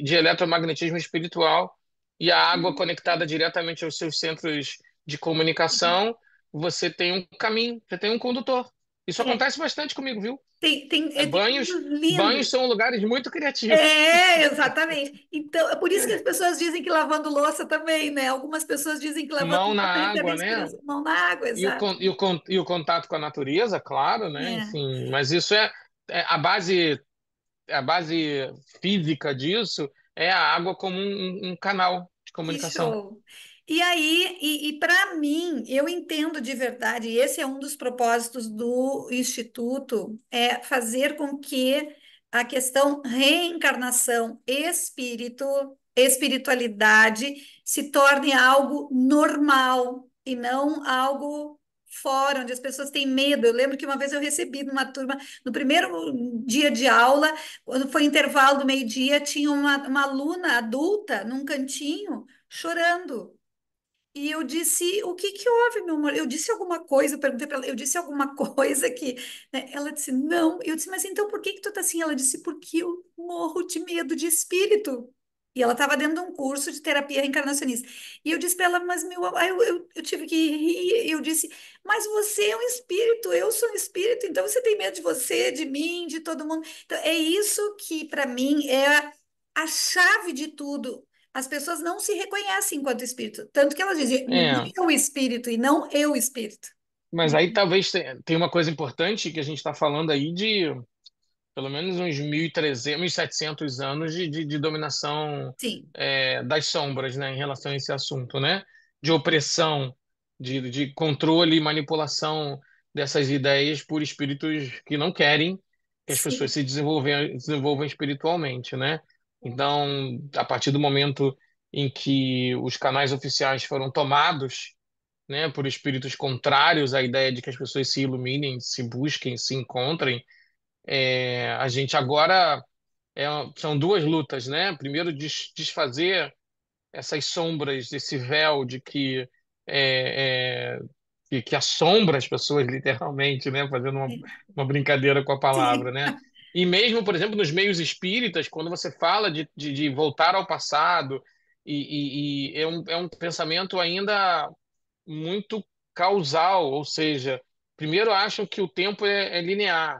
de eletromagnetismo espiritual. E a água conectada diretamente aos seus centros de comunicação, você tem um caminho, você tem um condutor. Isso É, acontece bastante comigo, viu? tem Banhos, coisas banhos lindas. são lugares muito criativos. Exatamente. Então, é por isso que as pessoas dizem que lavando louça também, né? Algumas pessoas dizem que lavando Mão na louça recebem água, né? inspiração. Mão na água, exato. E o contato com a natureza, claro, né? É, Enfim, mas isso é a base física disso é a água como um canal de que comunicação. show. E aí, para mim, eu entendo de verdade, e esse é um dos propósitos do Instituto, é fazer com que a questão reencarnação, espírito, espiritualidade se torne algo normal. e não algo fora, onde as pessoas têm medo. Eu lembro que uma vez eu recebi numa turma, no primeiro dia de aula, quando foi intervalo do meio-dia, tinha uma aluna adulta num cantinho chorando. E eu disse, o que que houve, meu amor? Eu disse alguma coisa, eu perguntei para ela, eu disse alguma coisa que, né? Ela disse, não. Eu disse, mas então por que que tu tá assim? Ela disse, porque eu morro de medo de espírito. E ela estava dentro de um curso de terapia reencarnacionista. E eu disse para ela, mas meu, aí eu tive que rir. Eu disse, mas você é um espírito, eu sou um espírito, então você tem medo de você, de mim, de todo mundo. Então é isso que para mim é a chave de tudo. As pessoas não se reconhecem enquanto espírito. Tanto que elas dizem, É, meu espírito e não eu espírito. mas aí talvez tenha uma coisa importante que a gente está falando aí de pelo menos uns 1.300, 1.700 anos de dominação Sim, das sombras, né, em relação a esse assunto, né? De opressão, de controle e manipulação dessas ideias por espíritos que não querem que as pessoas sim, desenvolvam espiritualmente, né? Então, a partir do momento em que os canais oficiais foram tomados, né, por espíritos contrários à ideia de que as pessoas se iluminem, se busquem, se encontrem, a gente agora são duas lutas, né? Primeiro, desfazer essas sombras, esse véu de é, é, que assombra as pessoas, literalmente, né? Fazendo uma brincadeira com a palavra, sim. né? E mesmo, por exemplo, nos meios espíritas, quando você fala de voltar ao passado, e é um pensamento ainda muito causal, ou seja, primeiro acham que o tempo é linear.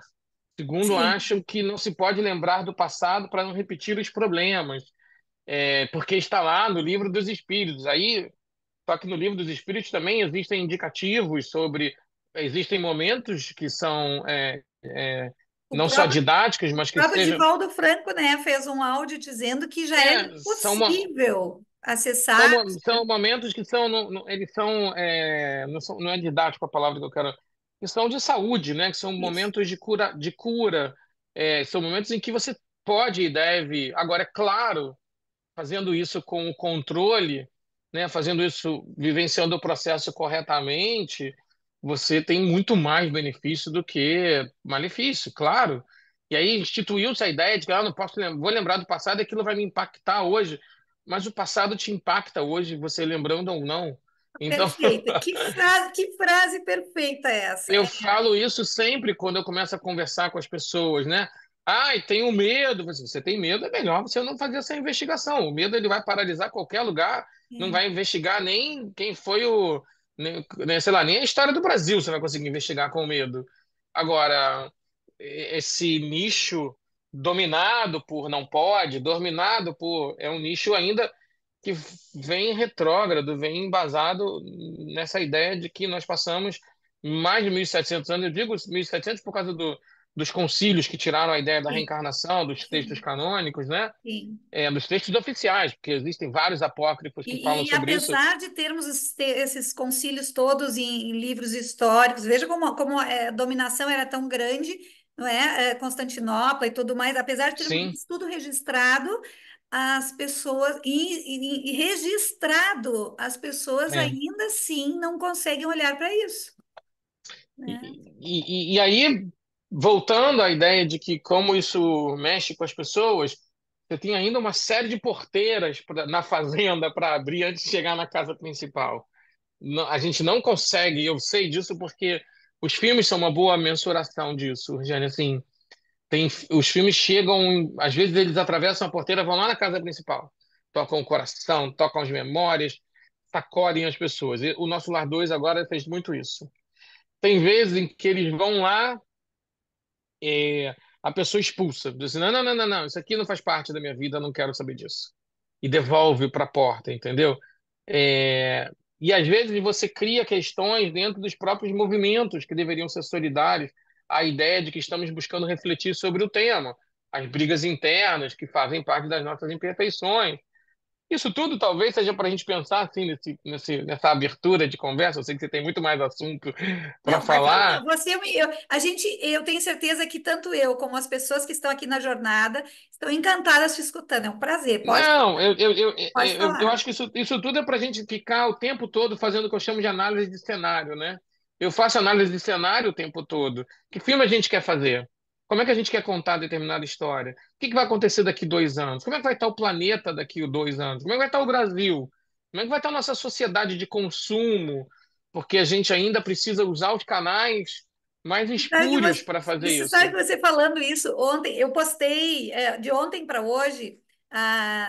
Segundo, Sim. acham que não se pode lembrar do passado para não repetir os problemas, porque está lá no livro dos Espíritos. Aí, só que no livro dos Espíritos também existem indicativos sobre, existem momentos que são O não só próprio, didáticos, o mas que próprio sejam, Divaldo Franco, né, fez um áudio dizendo que já era são uma, impossível acessar. são momentos que são, eles são, não é didático a palavra que eu quero, que são de saúde, né? Que são Isso. momentos de cura, são momentos em que você pode e deve. Agora, é claro, fazendo isso com o controle, né? Fazendo isso, vivenciando o processo corretamente, você tem muito mais benefício do que malefício, claro. E aí instituiu-se a ideia de que não posso vou lembrar do passado e aquilo vai me impactar hoje. Mas o passado te impacta hoje, você lembrando ou não. Então, Perfeita. Que frase perfeita é essa? eu falo isso sempre quando eu começo a conversar com as pessoas, né? Ai, tenho medo. Você tem medo, é melhor você não fazer essa investigação. O medo ele vai paralisar qualquer lugar, não É, vai investigar nem quem foi sei lá, nem a história do Brasil você vai conseguir investigar com medo. Agora, esse nicho dominado por não pode, dominado por é um nicho ainda que vem retrógrado, vem embasado nessa ideia de que nós passamos mais de 1.700 anos. Eu digo 1.700 por causa dos concílios que tiraram a ideia da sim, reencarnação, dos textos sim, canônicos, né? sim. Dos textos oficiais, porque existem vários apócrifos que falam E sobre isso. apesar de termos esses concílios todos em livros históricos, veja como a dominação era tão grande, não é? Constantinopla e tudo mais, apesar de termos Sim, isso tudo registrado, as pessoas, e registrado, as pessoas é. ainda assim não conseguem olhar para isso, né? E aí, voltando à ideia de que como isso mexe com as pessoas, você tem ainda uma série de porteiras na fazenda para abrir antes de chegar na casa principal. A gente não consegue, eu sei disso porque os filmes são uma boa mensuração disso, Jane. Assim, os filmes chegam, às vezes eles atravessam a porteira, vão lá na casa principal, tocam o coração, tocam as memórias, sacodem as pessoas. E o Nosso Lar 2 agora fez muito isso. Tem vezes em que eles vão lá, a pessoa expulsa, diz assim, não, não, não, não, não, isso aqui não faz parte da minha vida, eu não quero saber disso. E devolve para a porta, entendeu? É, e às vezes você cria questões dentro dos próprios movimentos que deveriam ser solidários à ideia de que estamos buscando refletir sobre o tema, as brigas internas que fazem parte das nossas imperfeições. Isso tudo talvez seja para a gente pensar assim nessa abertura de conversa. Eu sei que você tem muito mais assunto para Não, vai falar. falar. Eu tenho certeza que tanto eu como as pessoas que estão aqui na jornada estão encantadas te escutando. É um prazer. Não, Pode eu falar. acho que isso tudo é para a gente ficar o tempo todo fazendo o que eu chamo de análise de cenário, né? Eu faço análise de cenário o tempo todo. Que filme a gente quer fazer? Como é que a gente quer contar determinada história? O que que vai acontecer daqui 2 anos? Como é que vai estar o planeta daqui a 2 anos? Como é que vai estar o Brasil? Como é que vai estar a nossa sociedade de consumo? Porque a gente ainda precisa usar os canais mais Sabe que espúrios você, para fazer você sabe isso. que você falando isso ontem, eu postei de ontem para hoje.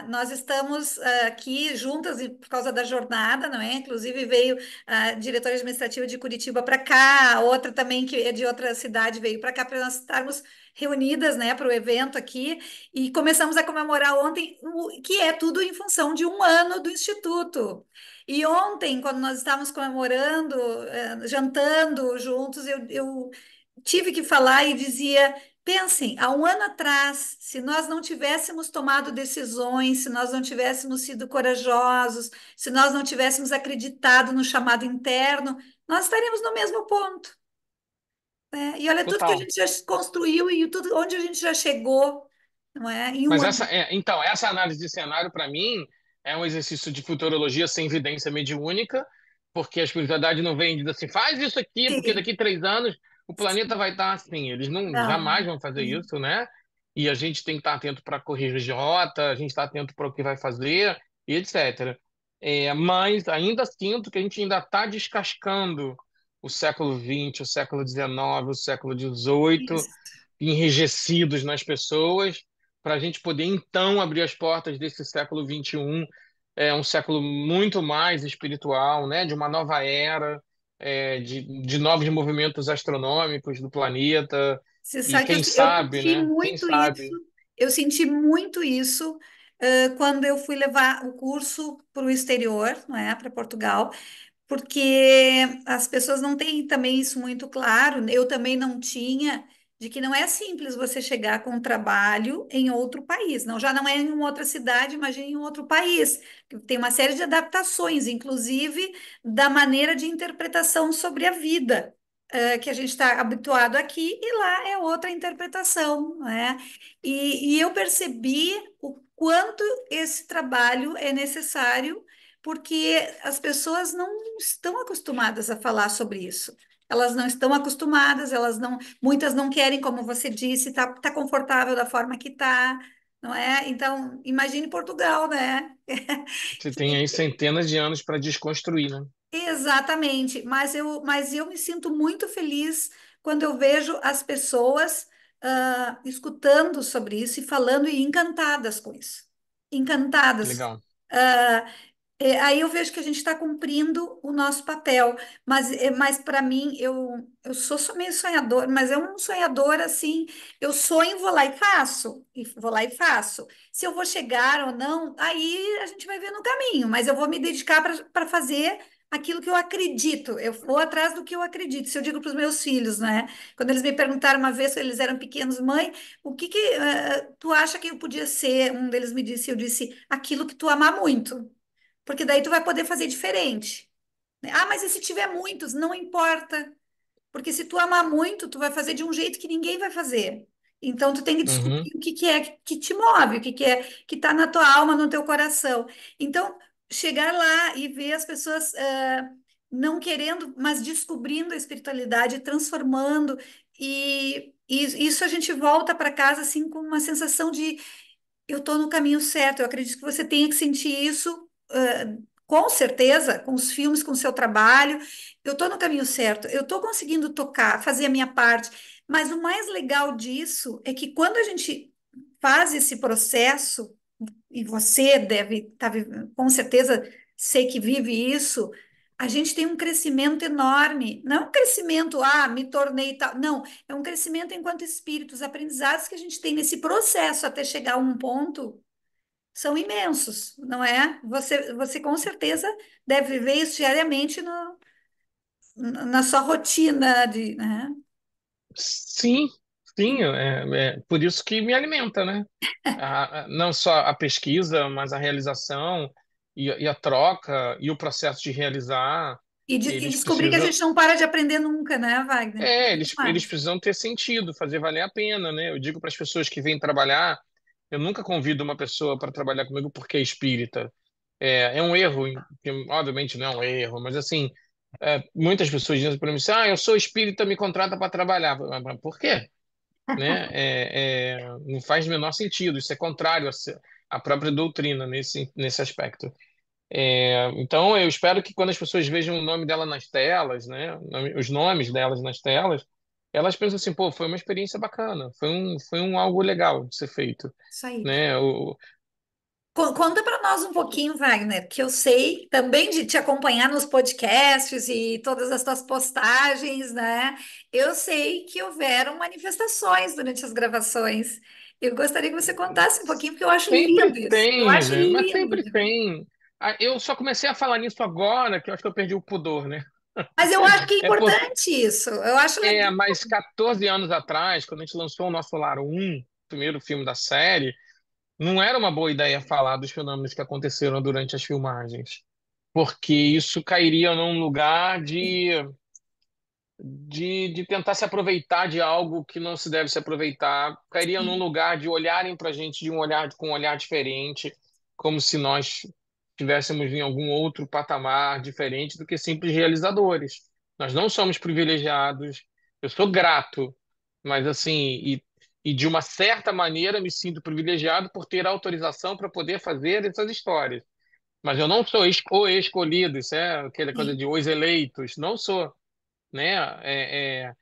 Nós estamos aqui juntas por causa da jornada, não é? Inclusive veio a diretora administrativa de Curitiba para cá, a outra também que é de outra cidade veio para cá para nós estarmos reunidas, né, para o evento aqui e começamos a comemorar ontem, que é tudo em função de um ano do Instituto. E ontem, quando nós estávamos comemorando, jantando juntos, eu tive que falar e dizia: pensem, há um ano atrás, se nós não tivéssemos tomado decisões, se nós não tivéssemos sido corajosos, se nós não tivéssemos acreditado no chamado interno, nós estaríamos no mesmo ponto, né? E olha tudo que a Total. gente já construiu e tudo onde a gente já chegou, não é? Em um Mas ano. então, essa análise de cenário, para mim, é um exercício de futurologia sem evidência mediúnica, porque a espiritualidade não vem e diz assim, faz isso aqui, porque Sim, daqui 3 anos o planeta vai estar assim. Eles não não. jamais vão fazer isso, né? E a gente tem que estar atento para corrigir rota, a gente está atento para o que vai fazer, e etc. Mas ainda sinto que a gente ainda está descascando o século XX, o século XIX, o século XVIII, Isso. enrijecidos nas pessoas, para a gente poder então abrir as portas desse século XXI, um século muito mais espiritual, né, de uma nova era, de novos movimentos astronômicos do planeta, Você e sabe que quem eu sabe, senti né? Quem muito isso, sabe? eu senti muito isso quando eu fui levar o curso para o exterior, não é, para Portugal, porque as pessoas não têm também isso muito claro, eu também não tinha, de que não é simples você chegar com um trabalho em outro país, não, já não é em uma outra cidade, imagine em um outro país, que tem uma série de adaptações, inclusive da maneira de interpretação sobre a vida. Que a gente está habituado aqui e lá é outra interpretação, né? E eu percebi o quanto esse trabalho é necessário porque as pessoas não estão acostumadas a falar sobre isso. Elas não estão acostumadas, muitas não querem, como você disse, tá confortável da forma que tá, não é? Então, imagine Portugal, né? Você tem aí centenas de anos para desconstruir, né? Exatamente, mas eu me sinto muito feliz quando eu vejo as pessoas escutando sobre isso e falando e encantadas com isso. Que Encantadas. legal. Ah, aí eu vejo que a gente está cumprindo o nosso papel, mas para mim, eu sou meio sonhador, mas é um sonhador assim, eu sonho, vou lá e vou lá e faço. Se eu vou chegar ou não, aí a gente vai ver no caminho, mas eu vou me dedicar para fazer aquilo que eu acredito, eu vou atrás do que eu acredito. Se eu digo para os meus filhos, né? Quando eles me perguntaram uma vez, quando eles eram pequenos, mãe, o que tu acha que eu podia ser? Um deles me disse, eu disse, aquilo que tu amar muito. Porque daí tu vai poder fazer diferente. Ah, mas e se tiver muitos? Não importa. Porque se tu amar muito, tu vai fazer de um jeito que ninguém vai fazer. Então tu tem que Uhum. descobrir o que que é que te move, o que que é que está na tua alma, no teu coração. Então, chegar lá e ver as pessoas não querendo, mas descobrindo a espiritualidade, transformando, e isso a gente volta para casa assim com uma sensação de eu estou no caminho certo. Eu acredito que você tenha que sentir isso, com certeza, com os filmes, com o seu trabalho. Eu estou no caminho certo. Eu estou conseguindo tocar, fazer a minha parte. Mas o mais legal disso é que quando a gente faz esse processo, e você deve estar, com certeza, sei que vive isso. A gente tem um crescimento enorme, não é um crescimento, me tornei tal, não, é um crescimento enquanto espírito. Os aprendizados que a gente tem nesse processo até chegar a um ponto são imensos, não é? Você com certeza deve viver isso diariamente na sua rotina de, né? Sim, Sim, por isso que me alimenta, né? Não só a pesquisa, mas a realização e a troca e o processo de realizar, E eles descobrir que a precisam, gente não para de aprender nunca, né, Wagner? Cada vez eles mais. precisam ter sentido, fazer valer a pena, né? Eu digo para as pessoas que vêm trabalhar, eu nunca convido uma pessoa para trabalhar comigo porque é espírita. É um erro, que, obviamente não é um erro, mas assim, muitas pessoas dizem para mim assim, eu sou espírita, me contrata para trabalhar. Mas por quê? Né? Não faz o menor sentido, isso é contrário à própria doutrina nesse aspecto. Então, eu espero que quando as pessoas vejam o nome dela nas telas, né, os nomes delas nas telas, elas pensam assim, pô, foi uma experiência bacana, foi um algo legal de ser feito, Isso aí. né? Conta para nós um pouquinho, Wagner, que eu sei também de te acompanhar nos podcasts e todas as tuas postagens, né? Eu sei que houveram manifestações durante as gravações. Eu gostaria que você contasse um pouquinho, porque eu acho lindo Sempre isso. Eu tem, acho né? Mas lindo, sempre né? tem. Eu só comecei a falar nisso agora, que eu acho que eu perdi o pudor, né? Mas eu acho que é É importante isso. Eu acho legal. mas 14 anos atrás, quando a gente lançou o Nosso Lar 1, primeiro filme da série, não era uma boa ideia falar dos fenômenos que aconteceram durante as filmagens, porque isso cairia num lugar de tentar se aproveitar de algo que não se deve se aproveitar, cairia num lugar de olharem para a gente com um olhar diferente, como se nós estivéssemos em algum outro patamar diferente do que simples realizadores. Nós não somos privilegiados. Eu sou grato, mas assim, e de uma certa maneira me sinto privilegiado por ter autorização para poder fazer essas histórias. Mas eu não sou o escolhido, isso é aquela coisa Sim. de os eleitos, não sou, né?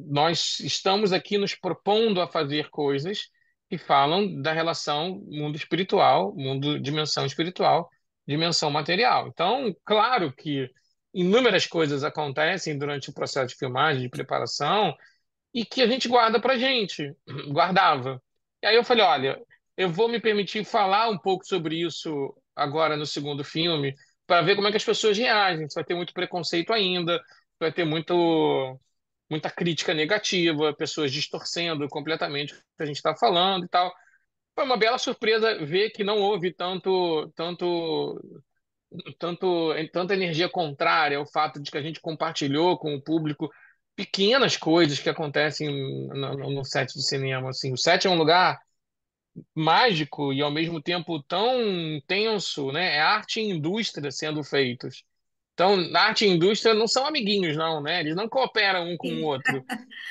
Nós estamos aqui nos propondo a fazer coisas que falam da relação mundo espiritual, dimensão espiritual, dimensão material. Então, claro que inúmeras coisas acontecem durante o processo de filmagem, de preparação, e que a gente guarda pra gente, guardava. E aí eu falei, olha, eu vou me permitir falar um pouco sobre isso agora no segundo filme, para ver como é que as pessoas reagem. Se vai ter muito preconceito ainda, vai ter muita crítica negativa, pessoas distorcendo completamente o que a gente está falando e tal. Foi uma bela surpresa ver que não houve tanta energia contrária ao fato de que a gente compartilhou com o público pequenas coisas que acontecem no set de cinema. Assim, o set é um lugar mágico e ao mesmo tempo tão tenso, né? É arte e indústria sendo feitos. Então, arte e indústria não são amiguinhos, não, né? Eles não cooperam um com o Sim. outro.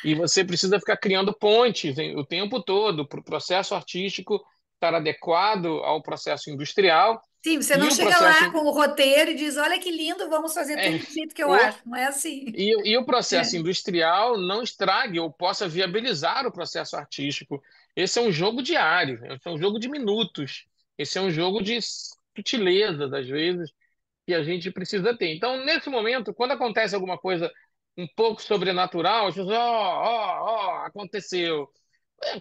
E você precisa ficar criando pontes o tempo todo para o processo artístico estar adequado ao processo industrial. Sim, você E não o chega processo lá com o roteiro e diz: Olha que lindo, vamos fazer é, tudo do jeito que eu o, acho. Não é assim. e o processo É. industrial não estrague ou possa viabilizar o processo artístico. Esse é um jogo diário, esse é um jogo de minutos, esse é um jogo de sutilezas, às vezes, que a gente precisa ter. Então, nesse momento, quando acontece alguma coisa um pouco sobrenatural, as pessoas, aconteceu.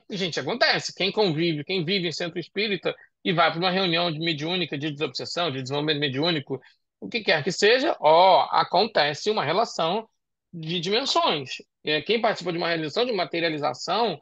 Gente, acontece. Quem convive, quem vive em centro espírita e vai para uma reunião de mediúnica, de desobsessão, de desenvolvimento mediúnico, o que quer que seja, acontece uma relação de dimensões. Quem participa de uma relação de materialização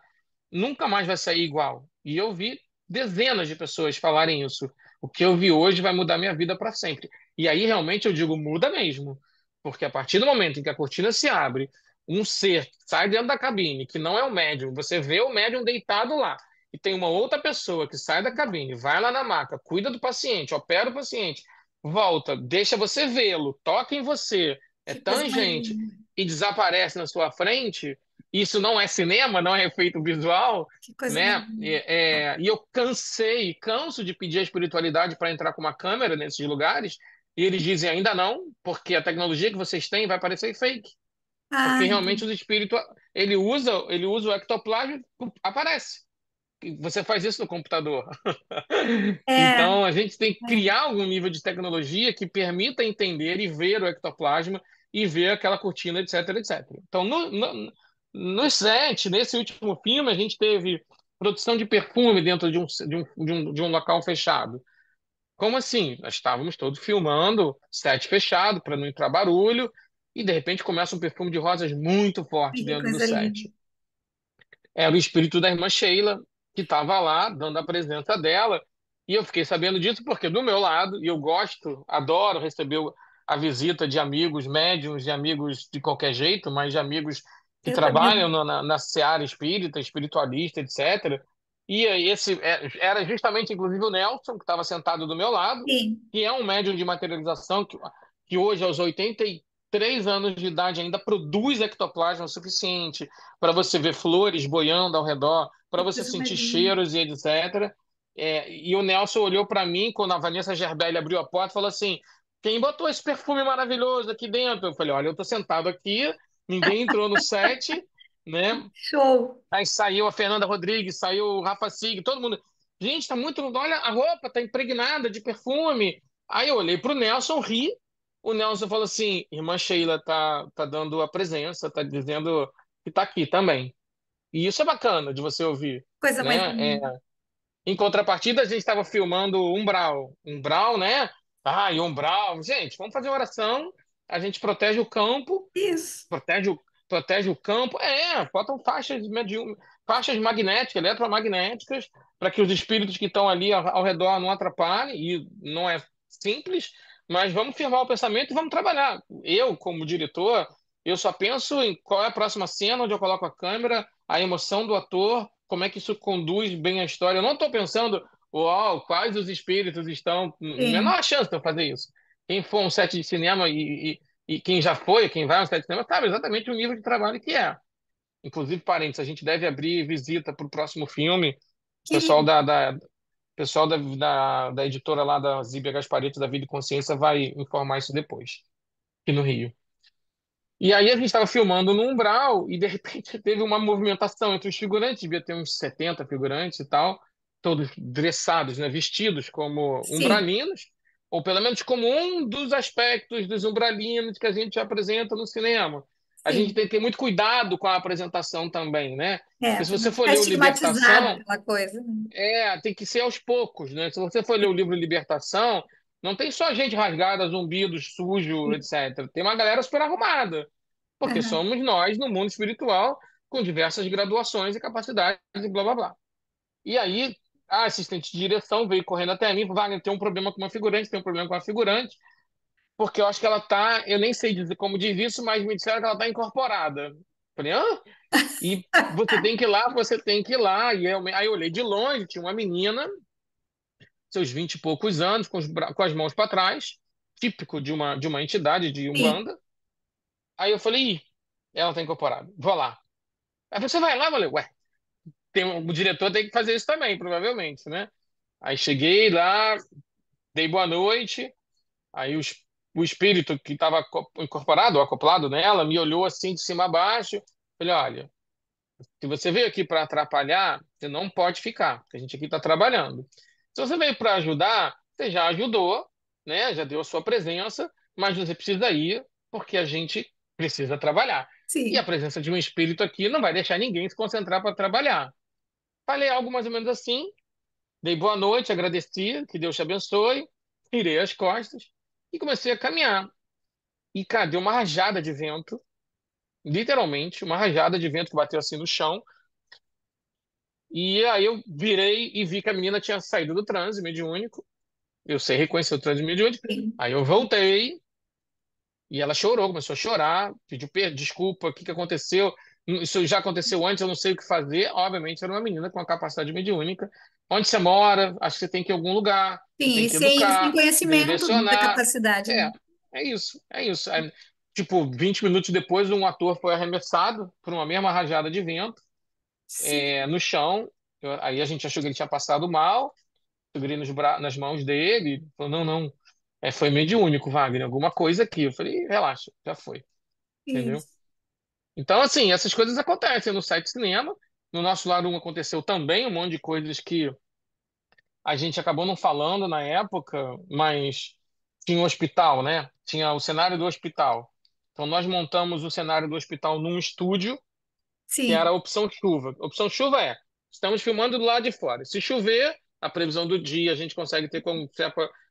nunca mais vai sair igual. E eu vi dezenas de pessoas falarem isso. O que eu vi hoje vai mudar minha vida para sempre. E aí realmente eu digo, muda mesmo. Porque a partir do momento em que a cortina se abre, um ser sai dentro da cabine, que não é o médium, você vê o médium deitado lá, e tem uma outra pessoa que sai da cabine, vai lá na maca, cuida do paciente, opera o paciente, volta, deixa você vê-lo, toca em você, é Que coisa mais tangente linda. e desaparece na sua frente. Isso não é cinema, não é efeito visual, Que coisa mais né? linda. E eu canso de pedir a espiritualidade para entrar com uma câmera nesses lugares, e eles dizem ainda não, porque a tecnologia que vocês têm vai parecer fake, Ah, porque realmente entendi. os espíritos, ele usa o ectoplasma, aparece. Você faz isso no computador. É, Então, a gente tem que é. criar algum nível de tecnologia que permita entender e ver o ectoplasma e ver aquela cortina, etc, etc. Então, no set, nesse último filme, a gente teve produção de perfume dentro de um local fechado. Como assim? Nós estávamos todos filmando, set fechado, para não entrar barulho, e de repente começa um perfume de rosas muito forte Ai, que dentro do coisa linda. set. era o espírito da irmã Sheila, que estava lá, dando a presença dela. E eu fiquei sabendo disso porque, do meu lado, e eu gosto, adoro receber a visita de amigos médiums, de amigos de qualquer jeito, mas de amigos que Eu trabalham também. na seara espírita, espiritualista, etc. E aí era justamente, inclusive, o Nelson, que estava sentado do meu lado, Sim, que é um médium de materialização, que hoje, aos 83 anos de idade, ainda produz ectoplasma o suficiente para você ver flores boiando ao redor, para que você coisa mais sentir linda. cheiros e etc. E o Nelson olhou para mim quando a Vanessa Gerbelli abriu a porta e falou assim: quem botou esse perfume maravilhoso aqui dentro? Eu falei: olha, eu tô sentado aqui, ninguém entrou no set, né? Show. Aí saiu a Fernanda Rodrigues, saiu o Rafa Sig, todo mundo. Gente, tá muito. Olha, a roupa tá impregnada de perfume. Aí eu olhei pro Nelson, ri. O Nelson falou assim: irmã Sheila tá dando a presença, tá dizendo que tá aqui também. E isso é bacana de você ouvir, Coisa mais né? linda. Em contrapartida, a gente estava filmando Umbral. Umbral, né? Ah, e Umbral. Gente, vamos fazer uma oração. A gente protege o campo, Isso. protege o campo. Botam faixas magnéticas, eletromagnéticas, para que os espíritos que estão ali ao redor não atrapalhem. E não é simples, mas vamos firmar o pensamento e vamos trabalhar. Eu, como diretor, eu só penso em qual é a próxima cena, onde eu coloco a câmera, a emoção do ator, como é que isso conduz bem a história. Eu não estou pensando, uau, quais os espíritos estão. Sim. Menor chance de eu fazer isso. Quem for um set de cinema e quem já foi, quem vai ao set de cinema, sabe exatamente o nível de trabalho que é. Inclusive, parentes, a gente deve abrir visita para o próximo filme. O pessoal Querido. da editora lá da Zíbia Gaspareto, da Vida e Consciência, vai informar isso depois, aqui no Rio. E aí a gente estava filmando no Umbral e de repente teve uma movimentação entre os figurantes, devia ter uns 70 figurantes e tal, todos dressados, né, vestidos como Sim. umbralinos, ou pelo menos como um dos aspectos dos umbralinos que a gente apresenta no cinema. A gente Sim. tem que ter muito cuidado com a apresentação também, né? É, Porque se para você não for ficar ler o estigmatizado Libertação, aquela coisa, né? tem que ser aos poucos, né? Se você for ler o livro Libertação, não tem só gente rasgada, zumbido, sujo, Sim. etc. Tem uma galera super arrumada. Porque Aham. somos nós no mundo espiritual com diversas graduações e capacidades e blá blá blá. E aí a assistente de direção veio correndo até mim, e falou: Wagner, tem um problema com uma figurante, tem um problema com a figurante, porque eu acho que ela tá, eu nem sei dizer como diz isso, mas me disseram que ela tá incorporada. Falei: hã? E você tem que ir lá, você tem que ir lá. Aí eu olhei de longe, tinha uma menina, seus 20 e poucos anos, com as mãos para trás, típico de uma entidade de Sim. Umbanda. Aí eu falei: ih, ela tá incorporada, vou lá. Aí você vai lá, eu falei: ué, o diretor tem que fazer isso também, provavelmente, né? Aí cheguei lá, dei boa noite, aí o espírito que estava incorporado, ou acoplado nela, me olhou assim de cima a baixo. Falei: olha, se você veio aqui para atrapalhar, você não pode ficar, porque a gente aqui está trabalhando. Se você veio para ajudar, você já ajudou, né? Já deu a sua presença, mas você precisa ir, porque a gente precisa trabalhar. E a Sim. presença de um espírito aqui não vai deixar ninguém se concentrar para trabalhar. Falei algo mais ou menos assim, dei boa noite, agradeci, que Deus te abençoe, virei as costas e comecei a caminhar. E, cara, deu uma rajada de vento, literalmente, uma rajada de vento que bateu assim no chão. E aí eu virei e vi que a menina tinha saído do transe mediúnico. Eu sei reconhecer o transe mediúnico. Sim. Aí eu voltei e ela chorou, começou a chorar, pediu desculpa, o que que aconteceu? Isso já aconteceu antes, eu não sei o que fazer. Obviamente, era uma menina com uma capacidade mediúnica. Onde você mora? Acho que você tem que ir em algum lugar, você Sim, tem e que sem educar, conhecimento da direcionar. capacidade, né? É, é isso, é isso. Aí, tipo, 20 minutos depois, um ator foi arremessado por uma mesma rajada de vento, Sim. no chão. Aí a gente achou que ele tinha passado mal, segurei nas mãos dele, ele falou: não, não, foi mediúnico, Wagner, alguma coisa aqui. Eu falei: relaxa, já foi, entendeu? Isso. Então, assim, essas coisas acontecem no site cinema. No nosso lado um aconteceu também um monte de coisas que a gente acabou não falando na época, mas tinha o hospital, né? Tinha o cenário do hospital. Então, nós montamos o cenário do hospital num estúdio, que era a Sim. opção chuva. A opção chuva estamos filmando do lado de fora. Se chover, a previsão do dia, a gente consegue ter como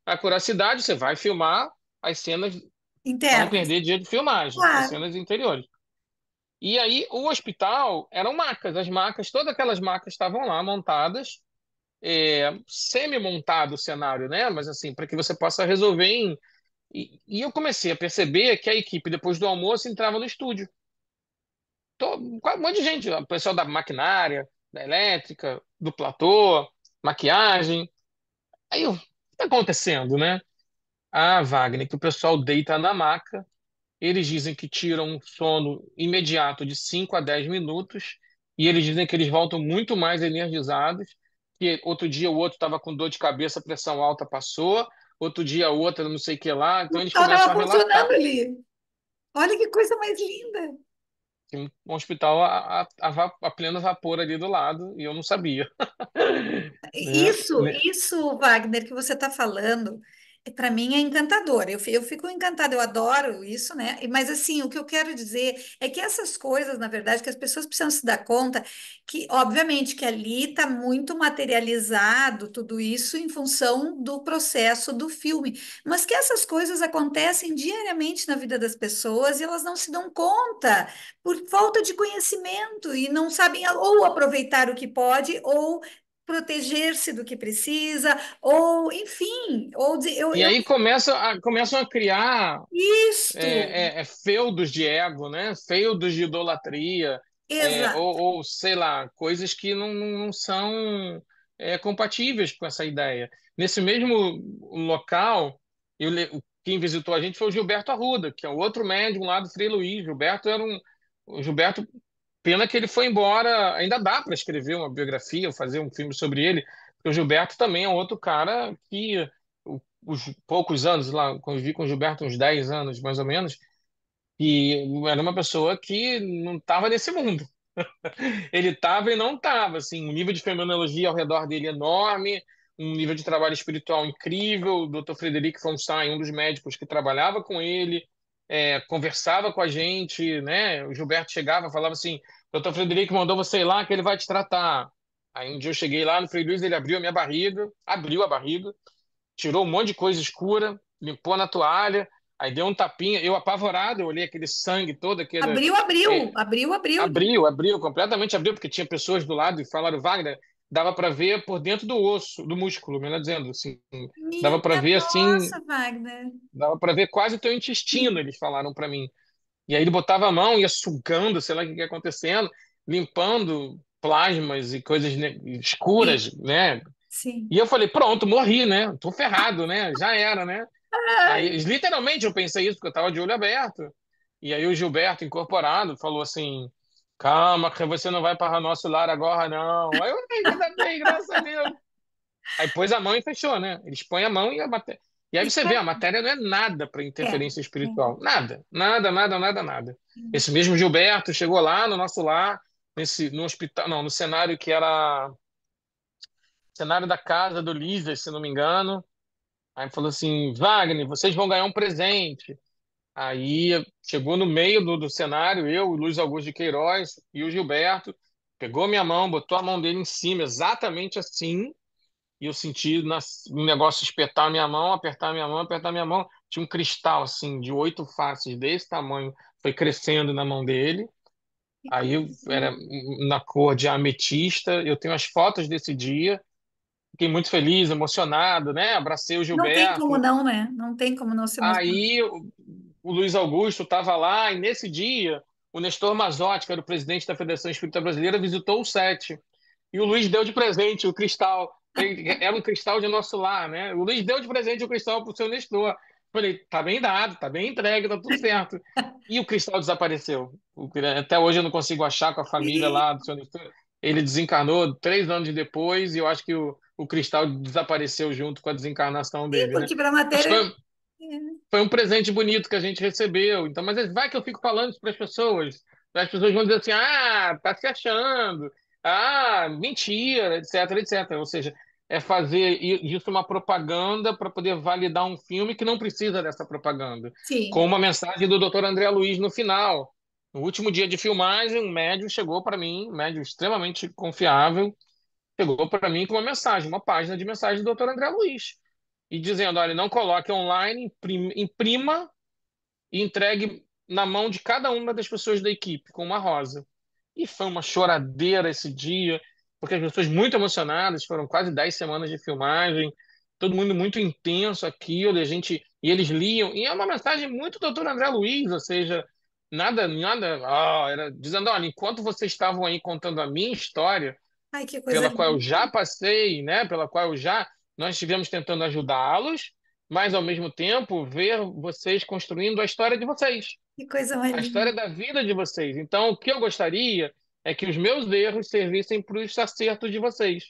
a curacidade, você vai filmar as cenas para não Internas. perder dia de filmagem, as Claro. cenas interiores. E aí o hospital eram macas, as macas, todas aquelas macas estavam lá montadas, semi-montado o cenário, né? Mas assim, para que você possa resolver e eu comecei a perceber que a equipe, depois do almoço, entrava no estúdio. Um monte de gente, o pessoal da maquinária, da elétrica, do platô, maquiagem. Aí, o que está acontecendo, né? Ah, Wagner, que o pessoal deita na maca, eles dizem que tiram um sono imediato de 5 a 10 minutos, e eles dizem que eles voltam muito mais energizados, que outro dia o outro estava com dor de cabeça, pressão alta passou, outro dia o outro não sei o que lá, então eles Estava começam a funcionando relatar ali. Olha que coisa mais linda. que um hospital a pleno vapor ali do lado, e eu não sabia, né? Isso, Wagner, que você está falando, para mim é encantador. Eu fico encantada, eu adoro isso, né? Mas assim, o que eu quero dizer é que essas coisas, na verdade, que as pessoas precisam se dar conta que, obviamente, que ali está muito materializado tudo isso em função do processo do filme, mas que essas coisas acontecem diariamente na vida das pessoas e elas não se dão conta por falta de conhecimento e não sabem ou aproveitar o que pode ou proteger-se do que precisa, ou enfim, E aí começam a criar isto, feudos de ego, né? Feudos de idolatria, exato. sei lá, coisas que não são compatíveis com essa ideia. Nesse mesmo local, quem visitou a gente foi o Gilberto Arruda, que é o outro médium lá do Frei Luiz. O Gilberto, pena que ele foi embora. Ainda dá para escrever uma biografia ou fazer um filme sobre ele, porque o Gilberto também é um outro cara que os poucos anos lá, convivi com o Gilberto uns 10 anos, mais ou menos, e era uma pessoa que não estava nesse mundo. Ele estava e não estava, assim, um nível de fenomenologia ao redor dele enorme, um nível de trabalho espiritual incrível. O Dr. Frederico von Stein, um dos médicos que trabalhava com ele, conversava com a gente, né? O Gilberto chegava, falava assim: Dr. Frederico mandou você ir lá que ele vai te tratar. Aí um dia eu cheguei lá no Frei Luiz, ele abriu a minha barriga, abriu a barriga, tirou um monte de coisa escura, limpou na toalha, aí deu um tapinha. Eu apavorado, eu olhei aquele sangue todo, aquele. Abriu, é, abriu, abriu, abriu. abriu, completamente abriu, porque tinha pessoas do lado e falaram, Wagner, dava para ver por dentro do osso, do músculo, melhor dizendo, assim, dava para Minha ver assim, nossa, Wagner. dava para ver quase o teu intestino, eles falaram para mim. E aí ele botava a mão, ia sugando, sei lá o que ia acontecendo, limpando plasmas e coisas Sim, escuras, né? sim. E eu falei, pronto, morri, né? Tô ferrado, né? Já era, né? Ai, Aí, literalmente, eu pensei isso, porque eu tava de olho aberto. E aí o Gilberto, incorporado, falou assim, calma, que você não vai para nosso lar agora, não. Aí eu, ainda bem, graças a Deus. Aí pôs a mão e fechou, né? Eles põem a mão e a matéria. E aí e você vê, a matéria não é nada para é, interferência é. espiritual. Nada, nada, nada, nada, nada. Esse mesmo Gilberto chegou lá no nosso lar, no hospital, não, no cenário que era cenário da casa do Lisa, se não me engano. Aí falou assim, Wagner, vocês vão ganhar um presente. Aí chegou no meio do cenário, eu, o Luiz Augusto de Queiroz e o Gilberto, pegou minha mão, botou a mão dele em cima, exatamente assim, e eu senti um negócio espetar minha mão, apertar minha mão, apertar minha mão. Tinha um cristal, assim, de 8 faces desse tamanho, foi crescendo na mão dele. Que Aí coisa era linda. na cor de ametista. Eu tenho as fotos desse dia. Fiquei muito feliz, emocionado, né? Abracei o Não tem como Gilberto. não, né? Não tem como não se emocionar. Aí o Luiz Augusto estava lá e nesse dia o Nestor Mazotti, que era o presidente da Federação Espírita Brasileira, visitou o set. E o Luiz deu de presente o cristal. Era um cristal de nosso lar, né? O Luiz deu de presente o cristal para o seu Nestor. Falei, tá bem dado, tá bem entregue, tá tudo certo. E o cristal desapareceu. Até hoje eu não consigo achar com a família lá do seu Nestor. Ele desencarnou 3 anos depois e eu acho que o cristal desapareceu junto com a desencarnação Sim, dele, né? porque para a Mas matéria. foi um presente bonito que a gente recebeu. Então, mas vai que eu fico falando isso para as pessoas. As pessoas vão dizer assim: ah, tá se achando, ah, mentira, etc, etc. Ou seja, é fazer disso uma propaganda para poder validar um filme que não precisa dessa propaganda. Com Sim. uma mensagem do Dr. André Luiz no final. No último dia de filmagem, um médium chegou para mim, um médium extremamente confiável, chegou para mim com uma mensagem, uma página de mensagem do Dr. André Luiz e dizendo: olha, não coloque online, imprima e entregue. na mão de cada uma das pessoas da equipe, com uma rosa. E foi uma choradeira esse dia, porque as pessoas muito emocionadas, foram quase 10 semanas de filmagem, todo mundo muito intenso aquilo, e eles liam, e é uma mensagem muito doutor André Luiz, ou seja, nada, era dizendo, olha, enquanto vocês estavam aí contando a minha história, Ai, que coisa pela qual eu linda, já passei, né, pela qual nós estivemos tentando ajudá-los, mas ao mesmo tempo ver vocês construindo a história de vocês, que coisa mais a linda. história da vida de vocês. Então, o que eu gostaria é que os meus erros servissem para os acertos de vocês,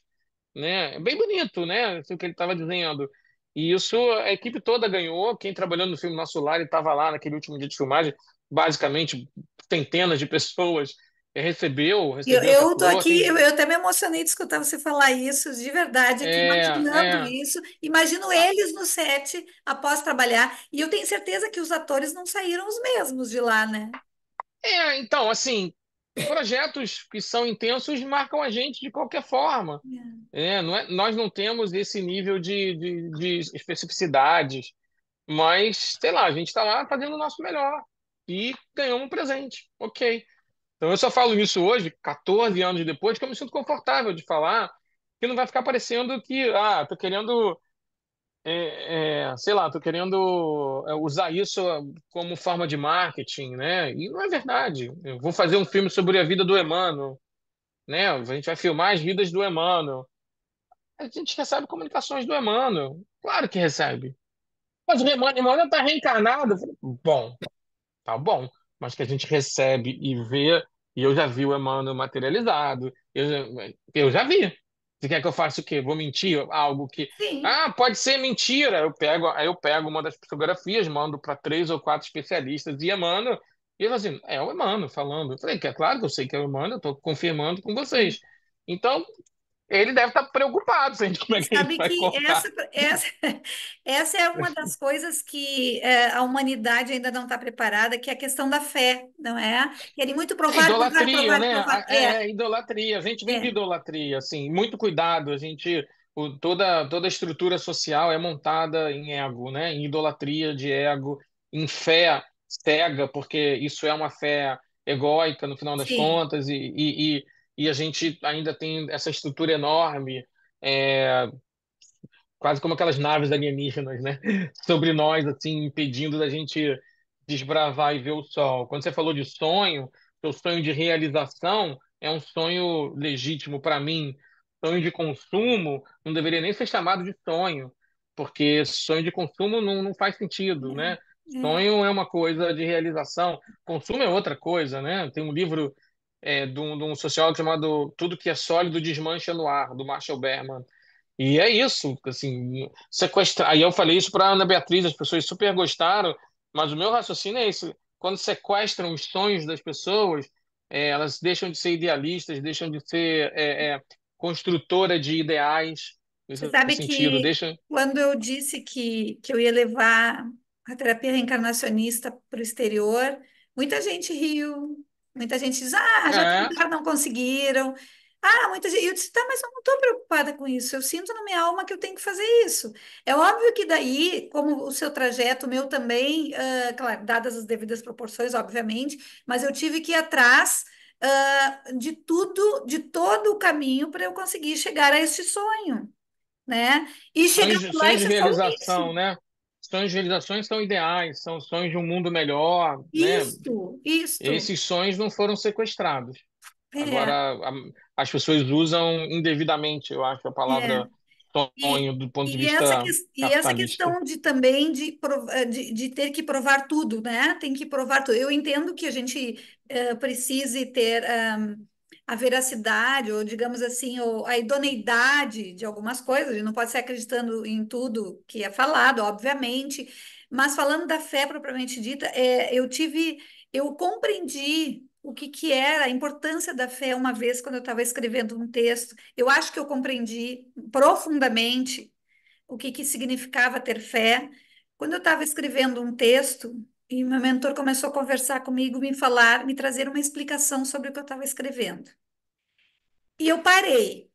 né? É bem bonito, né? Isso que ele estava dizendo. E isso a equipe toda ganhou. Quem trabalhou no filme Nosso Lar estava lá naquele último dia de filmagem, basicamente centenas de pessoas recebeu essa Eu tô flor. aqui, eu até me emocionei de escutar você falar isso, de verdade, aqui É, imaginando é, isso, imagino eles no set após trabalhar, e eu tenho certeza que os atores não saíram os mesmos de lá, né? então, assim, projetos que são intensos marcam a gente de qualquer forma. Nós não temos esse nível de especificidades, mas, sei lá, a gente está lá fazendo o nosso melhor e ganhamos um presente. Ok. Então eu só falo isso hoje, 14 anos depois, que eu me sinto confortável de falar, que não vai ficar parecendo que, tô querendo, sei lá, tô querendo usar isso como forma de marketing, né? E não é verdade. Eu vou fazer um filme sobre a vida do Emmanuel, né? A gente vai filmar as vidas do Emmanuel. A gente recebe comunicações do Emmanuel. Claro que recebe. Mas o Emmanuel está reencarnado. Eu falei, bom, tá bom. Mas que a gente recebe e vê, e eu já vi o Emmanuel materializado. Eu já vi. Você quer que eu faça o quê? Vou mentir? Algo que. Sim, Ah, pode ser mentira. Aí eu pego uma das fotografias, mando para 3 ou 4 especialistas de Emmanuel, e eles assim, é o Emmanuel falando. Eu falei, que é claro que eu sei que é o Emmanuel, eu estou confirmando com sim. vocês. Então, ele deve estar preocupado, gente, como é que a gente Sabe vai que cortar. essa é uma das coisas que a humanidade ainda não está preparada, que é a questão da fé, não é? Querem muito É provar, provar, idolatria, provar, né? provar. Idolatria. A gente vem de É, idolatria, assim, muito cuidado. Toda a estrutura social é montada em ego, né? Em idolatria de ego, em fé cega, porque isso é uma fé egóica no final das sim. contas, e a gente ainda tem essa estrutura enorme. é, Quase como aquelas naves alienígenas, né? Sobre nós, assim, impedindo da gente desbravar e ver o sol. Quando você falou de sonho, seu sonho de realização é um sonho legítimo para mim. Sonho de consumo não deveria nem ser chamado de sonho, porque sonho de consumo não faz sentido, né? É. Sonho é uma coisa de realização, consumo é outra coisa, né? Tem um livro de um sociólogo chamado Tudo que é Sólido Desmancha no Ar, do Marshall Berman. E é isso, assim, sequestrar. Aí eu falei isso para Ana Beatriz, as pessoas super gostaram, mas o meu raciocínio é isso: quando sequestram os sonhos das pessoas, elas deixam de ser idealistas, deixam de ser construtora de ideais, Você nesse sabe sentido, que deixa. quando eu disse que eu ia levar a terapia reencarnacionista para o exterior, muita gente riu, muita gente diz, já É, tentaram, não conseguiram. Muita gente. Eu disse, tá, mas eu não estou preocupada com isso. Eu sinto na minha alma que eu tenho que fazer isso. É óbvio que daí, como o seu trajeto, o meu também, claro, dadas as devidas proporções, obviamente, mas eu tive que ir atrás, de tudo, de todo o caminho para eu conseguir chegar a esse sonho, né? E chegando lá, sonhos de isso é só o realização, início. né? Sonhos de realizações são ideais, são sonhos de um mundo melhor, né? Isto. Esses sonhos não foram sequestrados. Agora, É, as pessoas usam indevidamente, eu acho, a é. palavra E, sonho do ponto de e, essa, vista ques- e essa capitalista. questão de também de ter que provar tudo, né? Tem que provar tudo. Eu entendo que a gente precise ter a veracidade, ou digamos assim, ou a idoneidade de algumas coisas. A gente não pode ser acreditando em tudo que é falado, obviamente. Mas falando da fé propriamente dita, eu compreendi o que era a importância da fé uma vez quando eu estava escrevendo um texto. Eu acho que eu compreendi profundamente o que significava ter fé. Quando eu estava escrevendo um texto e meu mentor começou a conversar comigo, me falar, me trazer uma explicação sobre o que eu estava escrevendo. E eu parei.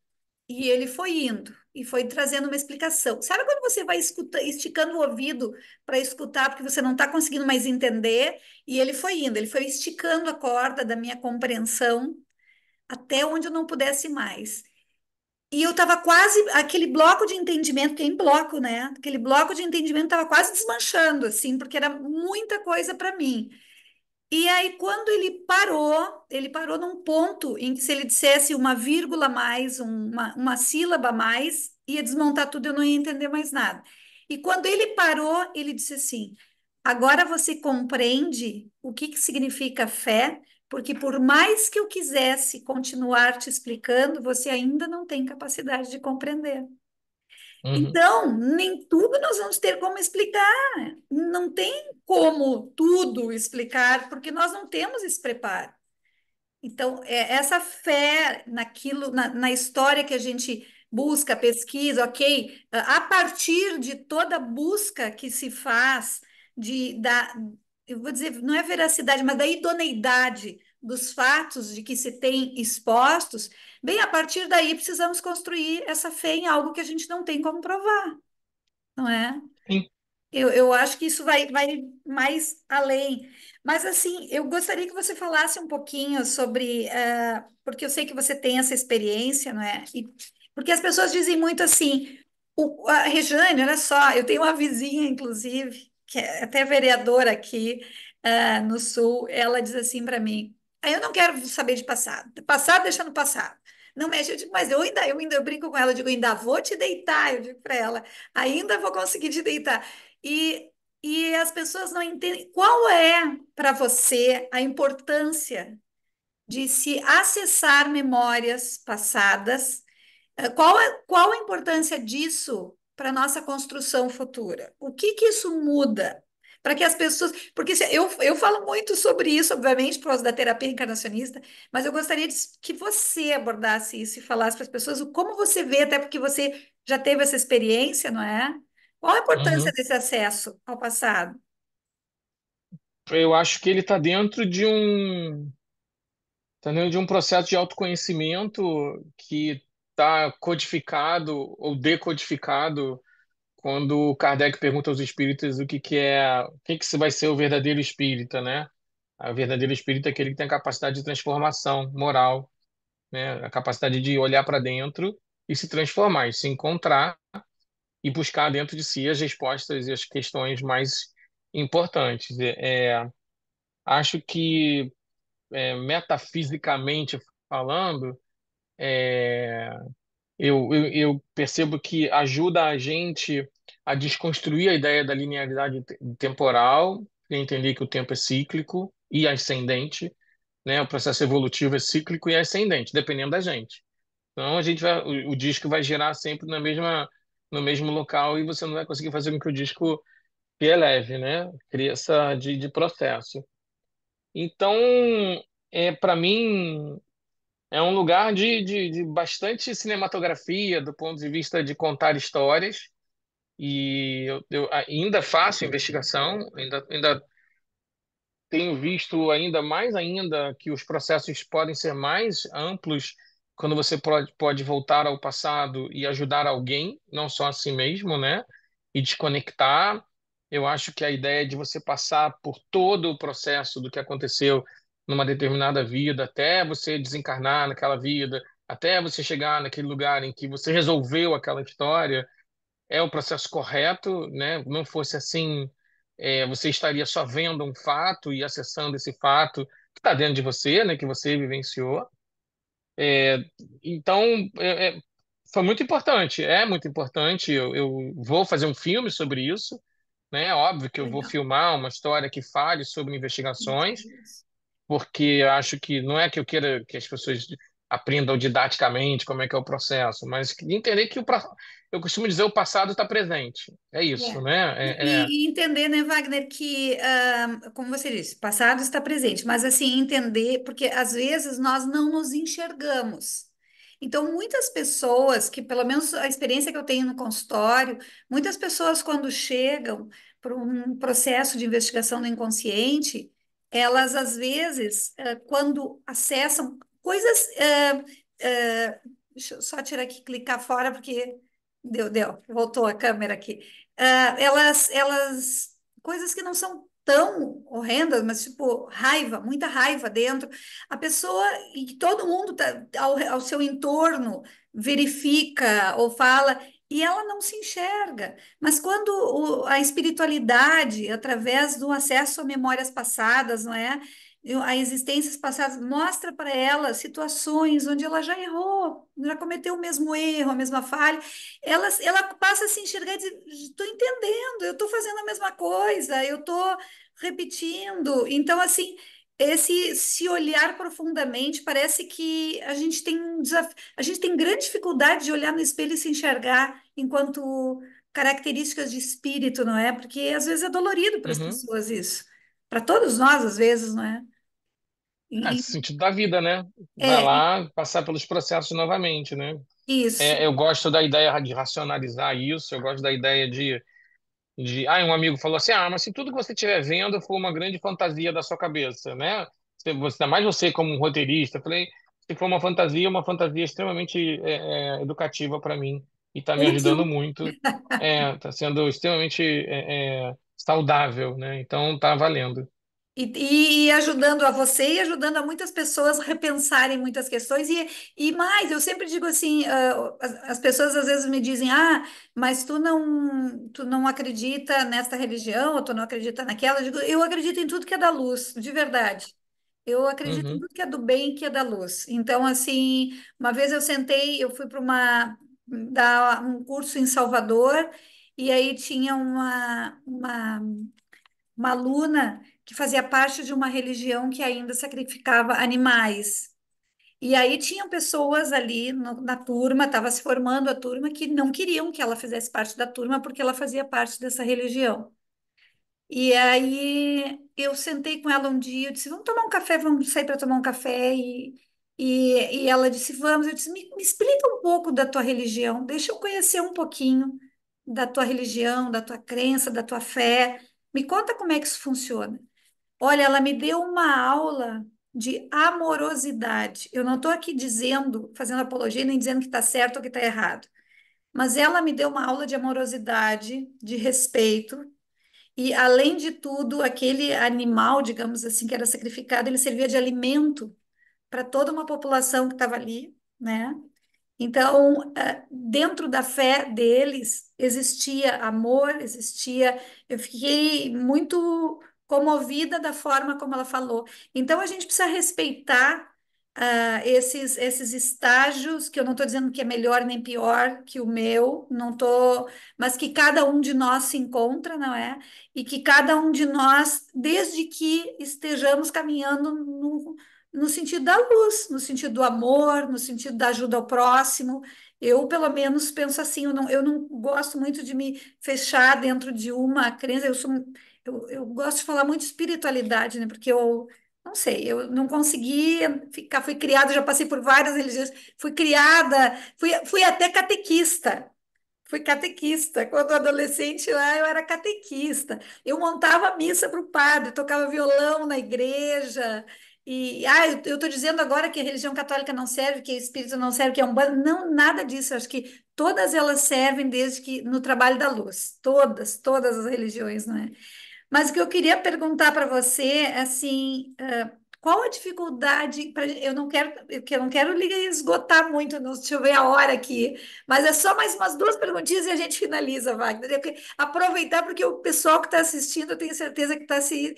E ele foi indo e foi trazendo uma explicação. Sabe quando você vai esticando o ouvido para escutar porque você não está conseguindo mais entender? E ele foi indo, ele foi esticando a corda da minha compreensão até onde eu não pudesse mais. E eu estava quase, aquele bloco de entendimento, que é em bloco, né? Aquele bloco de entendimento estava quase desmanchando, assim, porque era muita coisa para mim. E aí, quando ele parou num ponto em que se ele dissesse uma vírgula a mais, uma sílaba a mais, ia desmontar tudo, eu não ia entender mais nada. E quando ele parou, ele disse assim: agora você compreende o que que significa fé, porque por mais que eu quisesse continuar te explicando, você ainda não tem capacidade de compreender. Uhum, Então, nem tudo nós vamos ter como explicar. Não tem como tudo explicar, porque nós não temos esse preparo. Então, essa fé naquilo, na história que a gente busca, pesquisa, ok? A partir de toda busca que se faz eu vou dizer, não é veracidade, mas da idoneidade dos fatos de que se tem expostos, bem, a partir daí precisamos construir essa fé em algo que a gente não tem como provar, não é? sim, Eu acho que isso vai mais além. Mas, assim, eu gostaria que você falasse um pouquinho sobre, porque eu sei que você tem essa experiência, não é? Porque as pessoas dizem muito assim, a Rejane, olha só, eu tenho uma vizinha, inclusive, que é até vereadora aqui, no Sul, ela diz assim para mim, eu não quero saber de passado, passado deixa no passado. Não mexe, eu digo, mas eu brinco com ela, eu digo, ainda vou te deitar, eu digo para ela, ainda vou conseguir te deitar. E, e as pessoas não entendem qual é para você a importância de se acessar memórias passadas. Qual a importância disso para a nossa construção futura? O que que isso muda? Para que as pessoas. Porque eu falo muito sobre isso, obviamente, por causa da terapia encarnacionista, mas eu gostaria que você abordasse isso e falasse para as pessoas como você vê, até porque você já teve essa experiência, não é? Qual a importância uhum. desse acesso ao passado? Eu acho que ele está dentro de tá dentro de um processo de autoconhecimento que está codificado ou decodificado quando o Kardec pergunta aos espíritas o que que vai ser o verdadeiro espírita, né? O verdadeiro espírita é aquele que tem a capacidade de transformação moral, né? A capacidade de olhar para dentro e se transformar, e se encontrar e buscar dentro de si as respostas e as questões mais importantes. Acho que metafisicamente falando, eu percebo que ajuda a gente a desconstruir a ideia da linearidade temporal, e entender que o tempo é cíclico e ascendente, né? O processo evolutivo é cíclico e ascendente, dependendo da gente. Então a gente o disco vai girar sempre no mesmo local e você não vai conseguir fazer com que o disco se eleve, né? Cria essa de processo. Então, para mim, é um lugar de bastante cinematografia do ponto de vista de contar histórias. E eu ainda faço investigação, ainda tenho visto ainda que os processos podem ser mais amplos quando você pode voltar ao passado e ajudar alguém, não só a si mesmo, né? E desconectar. Eu acho que a ideia de você passar por todo o processo do que aconteceu numa determinada vida, até você desencarnar naquela vida, até você chegar naquele lugar em que você resolveu aquela história, é o processo correto, né? Não fosse assim, você estaria só vendo um fato e acessando esse fato que está dentro de você, né? Que você vivenciou. É, então, foi muito importante, é muito importante. Eu vou fazer um filme sobre isso, né? É óbvio que eu vou Legal. filmar uma história que fale sobre investigações, porque acho que não é que eu queira que as pessoas aprendam didaticamente como é que é o processo, mas entender que eu costumo dizer o passado está presente. É isso, É. né? E entender, né, Wagner, que, como você disse, o passado está presente, mas assim, entender, porque às vezes nós não nos enxergamos. Então, muitas pessoas, que pelo menos a experiência que eu tenho no consultório, muitas pessoas, quando chegam para um processo de investigação do inconsciente, elas, às vezes, quando acessam coisas deixa eu só tirar aqui, clicar fora, porque voltou a câmera aqui. Coisas que não são tão horrendas, mas tipo, raiva, muita raiva dentro. A pessoa e que todo mundo tá ao seu entorno verifica ou fala, e ela não se enxerga. Mas quando a espiritualidade, através do acesso a memórias passadas, não é? A existências passadas mostra para ela situações onde ela já errou, já cometeu o mesmo erro, a mesma falha. Ela passa a se enxergar e dizer: estou entendendo, eu estou fazendo a mesma coisa, eu estou repetindo. Então, assim, esse se olhar profundamente, parece que a gente tem um desafio, a gente tem grande dificuldade de olhar no espelho e se enxergar enquanto características de espírito, não é? Porque às vezes é dolorido para as Uhum. pessoas isso. Para todos nós, às vezes, não é? É, E- sentido da vida, né? Vai É, lá passar pelos processos novamente, né? isso. Eu gosto da ideia de racionalizar isso, eu gosto da ideia um amigo falou assim, mas se tudo que você estiver vendo for uma grande fantasia da sua cabeça, né? Ainda mais você como um roteirista, eu falei, se for uma fantasia extremamente educativa para mim e está me ajudando Útil. muito, está sendo extremamente saudável, né? Então tá valendo. E ajudando a você e ajudando a muitas pessoas a repensarem muitas questões. E mais, eu sempre digo assim, as pessoas às vezes me dizem, mas tu não acredita nesta religião, ou tu não acredita naquela. Eu digo, eu acredito em tudo que é da luz, de verdade. Eu acredito em Uhum, tudo que é do bem e que é da luz. Então, assim, uma vez eu sentei, eu fui para dar um curso em Salvador, e aí tinha uma aluna que fazia parte de uma religião que ainda sacrificava animais. E aí tinham pessoas ali na turma, estava se formando a turma, que não queriam que ela fizesse parte da turma porque ela fazia parte dessa religião. E aí eu sentei com ela um dia, eu disse, vamos tomar um café, vamos sair para tomar um café. E ela disse, vamos. Eu disse, me explica um pouco da tua religião, deixa eu conhecer um pouquinho da tua religião, da tua crença, da tua fé. Me conta como é que isso funciona. Olha, ela me deu uma aula de amorosidade. Eu não estou aqui dizendo, fazendo apologia, nem dizendo que está certo ou que está errado. Mas ela me deu uma aula de amorosidade, de respeito. E, além de tudo, aquele animal, digamos assim, que era sacrificado, ele servia de alimento para toda uma população que estava ali, né? Então, dentro da fé deles, existia amor, existia. Eu fiquei muito comovida da forma como ela falou. Então, a gente precisa respeitar esses estágios, que eu não estou dizendo que é melhor nem pior que o meu, não tô, mas que cada um de nós se encontra, não é? E que cada um de nós, desde que estejamos caminhando no sentido da luz, no sentido do amor, no sentido da ajuda ao próximo. Eu, pelo menos, penso assim, eu não gosto muito de me fechar dentro de uma crença, eu gosto de falar muito de espiritualidade, né? Porque eu não sei, eu não conseguia ficar, fui criada, já passei por várias religiões, fui criada, fui até catequista. Fui catequista. Quando adolescente lá, eu era catequista. Eu montava a missa para o padre, tocava violão na igreja. Eu estou dizendo agora que a religião católica não serve, que o espírito não serve, que é um não, nada disso. Eu acho que todas elas servem desde que no trabalho da luz. Todas as religiões, não é? Mas o que eu queria perguntar para você, é assim, qual a dificuldade eu não quero lhe esgotar muito, não, deixa eu ver a hora aqui, mas é só mais umas duas perguntinhas e a gente finaliza, Wagner. Aproveitar porque o pessoal que está assistindo, eu tenho certeza que está se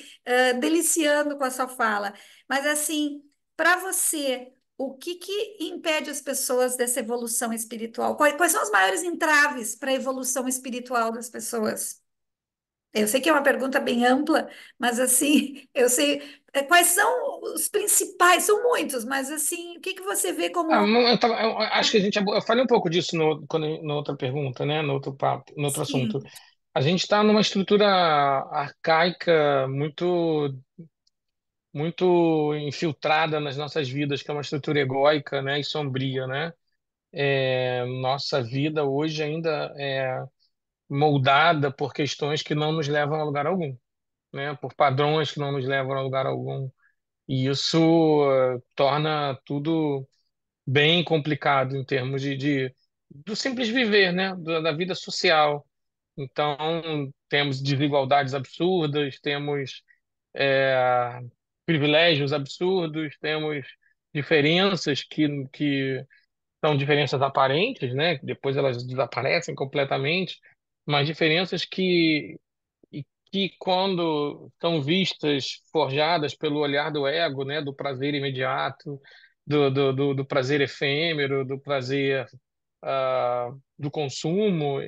deliciando com a sua fala. Mas assim, para você, o que que impede as pessoas dessa evolução espiritual? Quais são os maiores entraves para a evolução espiritual das pessoas? Eu sei que é uma pergunta bem ampla, mas assim, eu sei quais são os principais, são muitos, mas assim, o que que você vê como eu acho que eu falei um pouco disso na outra pergunta, né? No outro papo, no outro assunto. sim, A gente está numa estrutura arcaica muito infiltrada nas nossas vidas, que é uma estrutura egóica, né, e sombria, né? Nossa vida hoje ainda é moldada por questões que não nos levam a lugar algum, né? Por padrões que não nos levam a lugar algum. E isso torna tudo. bem complicado em termos do simples viver, né? Da vida social. Então, temos desigualdades absurdas, temos é, privilégios absurdos, temos diferenças que são diferenças aparentes, né? Depois elas desaparecem completamente, mas diferenças e que quando são vistas, forjadas pelo olhar do ego, né? Do prazer imediato, do prazer efêmero, do prazer do consumo,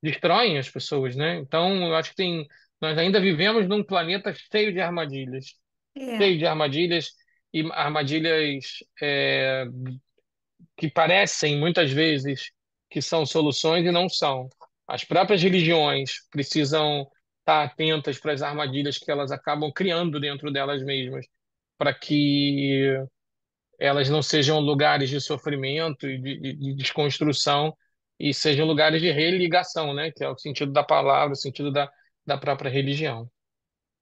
destroem as pessoas, né? Então, eu acho que nós ainda vivemos num planeta É. cheio de armadilhas e armadilhas que parecem muitas vezes que são soluções e não são. As próprias religiões precisam estar atentas para as armadilhas que elas acabam criando dentro delas mesmas, para que elas não sejam lugares de sofrimento e de desconstrução e sejam lugares de religação, né? Que é o sentido da palavra, o sentido da própria religião.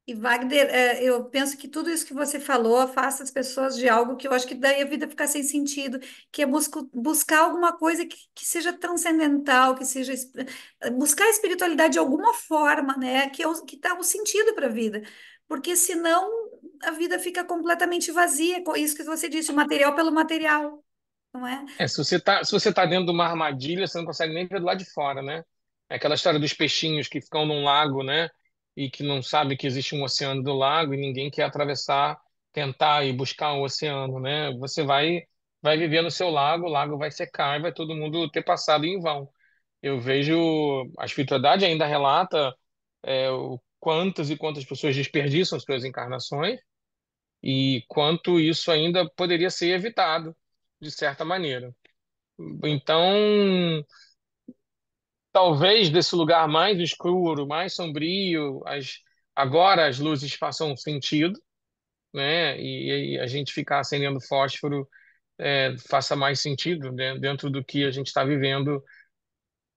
E Wagner, eu penso que tudo isso que você falou afasta as pessoas de algo que eu acho que daí a vida fica sem sentido, que é buscar alguma coisa que seja transcendental, que seja buscar a espiritualidade de alguma forma, né? Que dá um sentido para a vida. Porque senão a vida fica completamente vazia, com isso que você disse, o material pelo material, não é? Se você tá dentro de uma armadilha, você não consegue nem ver do lado de fora, né? É aquela história dos peixinhos que ficam num lago, né? E que não sabe que existe um oceano do lago e ninguém quer atravessar, tentar ir buscar o oceano, né? Vai viver no seu lago, o lago vai secar e vai todo mundo ter passado em vão. Eu vejo, a espiritualidade ainda relata o quantas e quantas pessoas desperdiçam suas encarnações e quanto isso ainda poderia ser evitado, de certa maneira. Então, talvez desse lugar mais escuro, mais sombrio, agora as luzes façam sentido, né? E a gente ficar acendendo fósforo faça mais sentido, né? Dentro do que a gente está vivendo,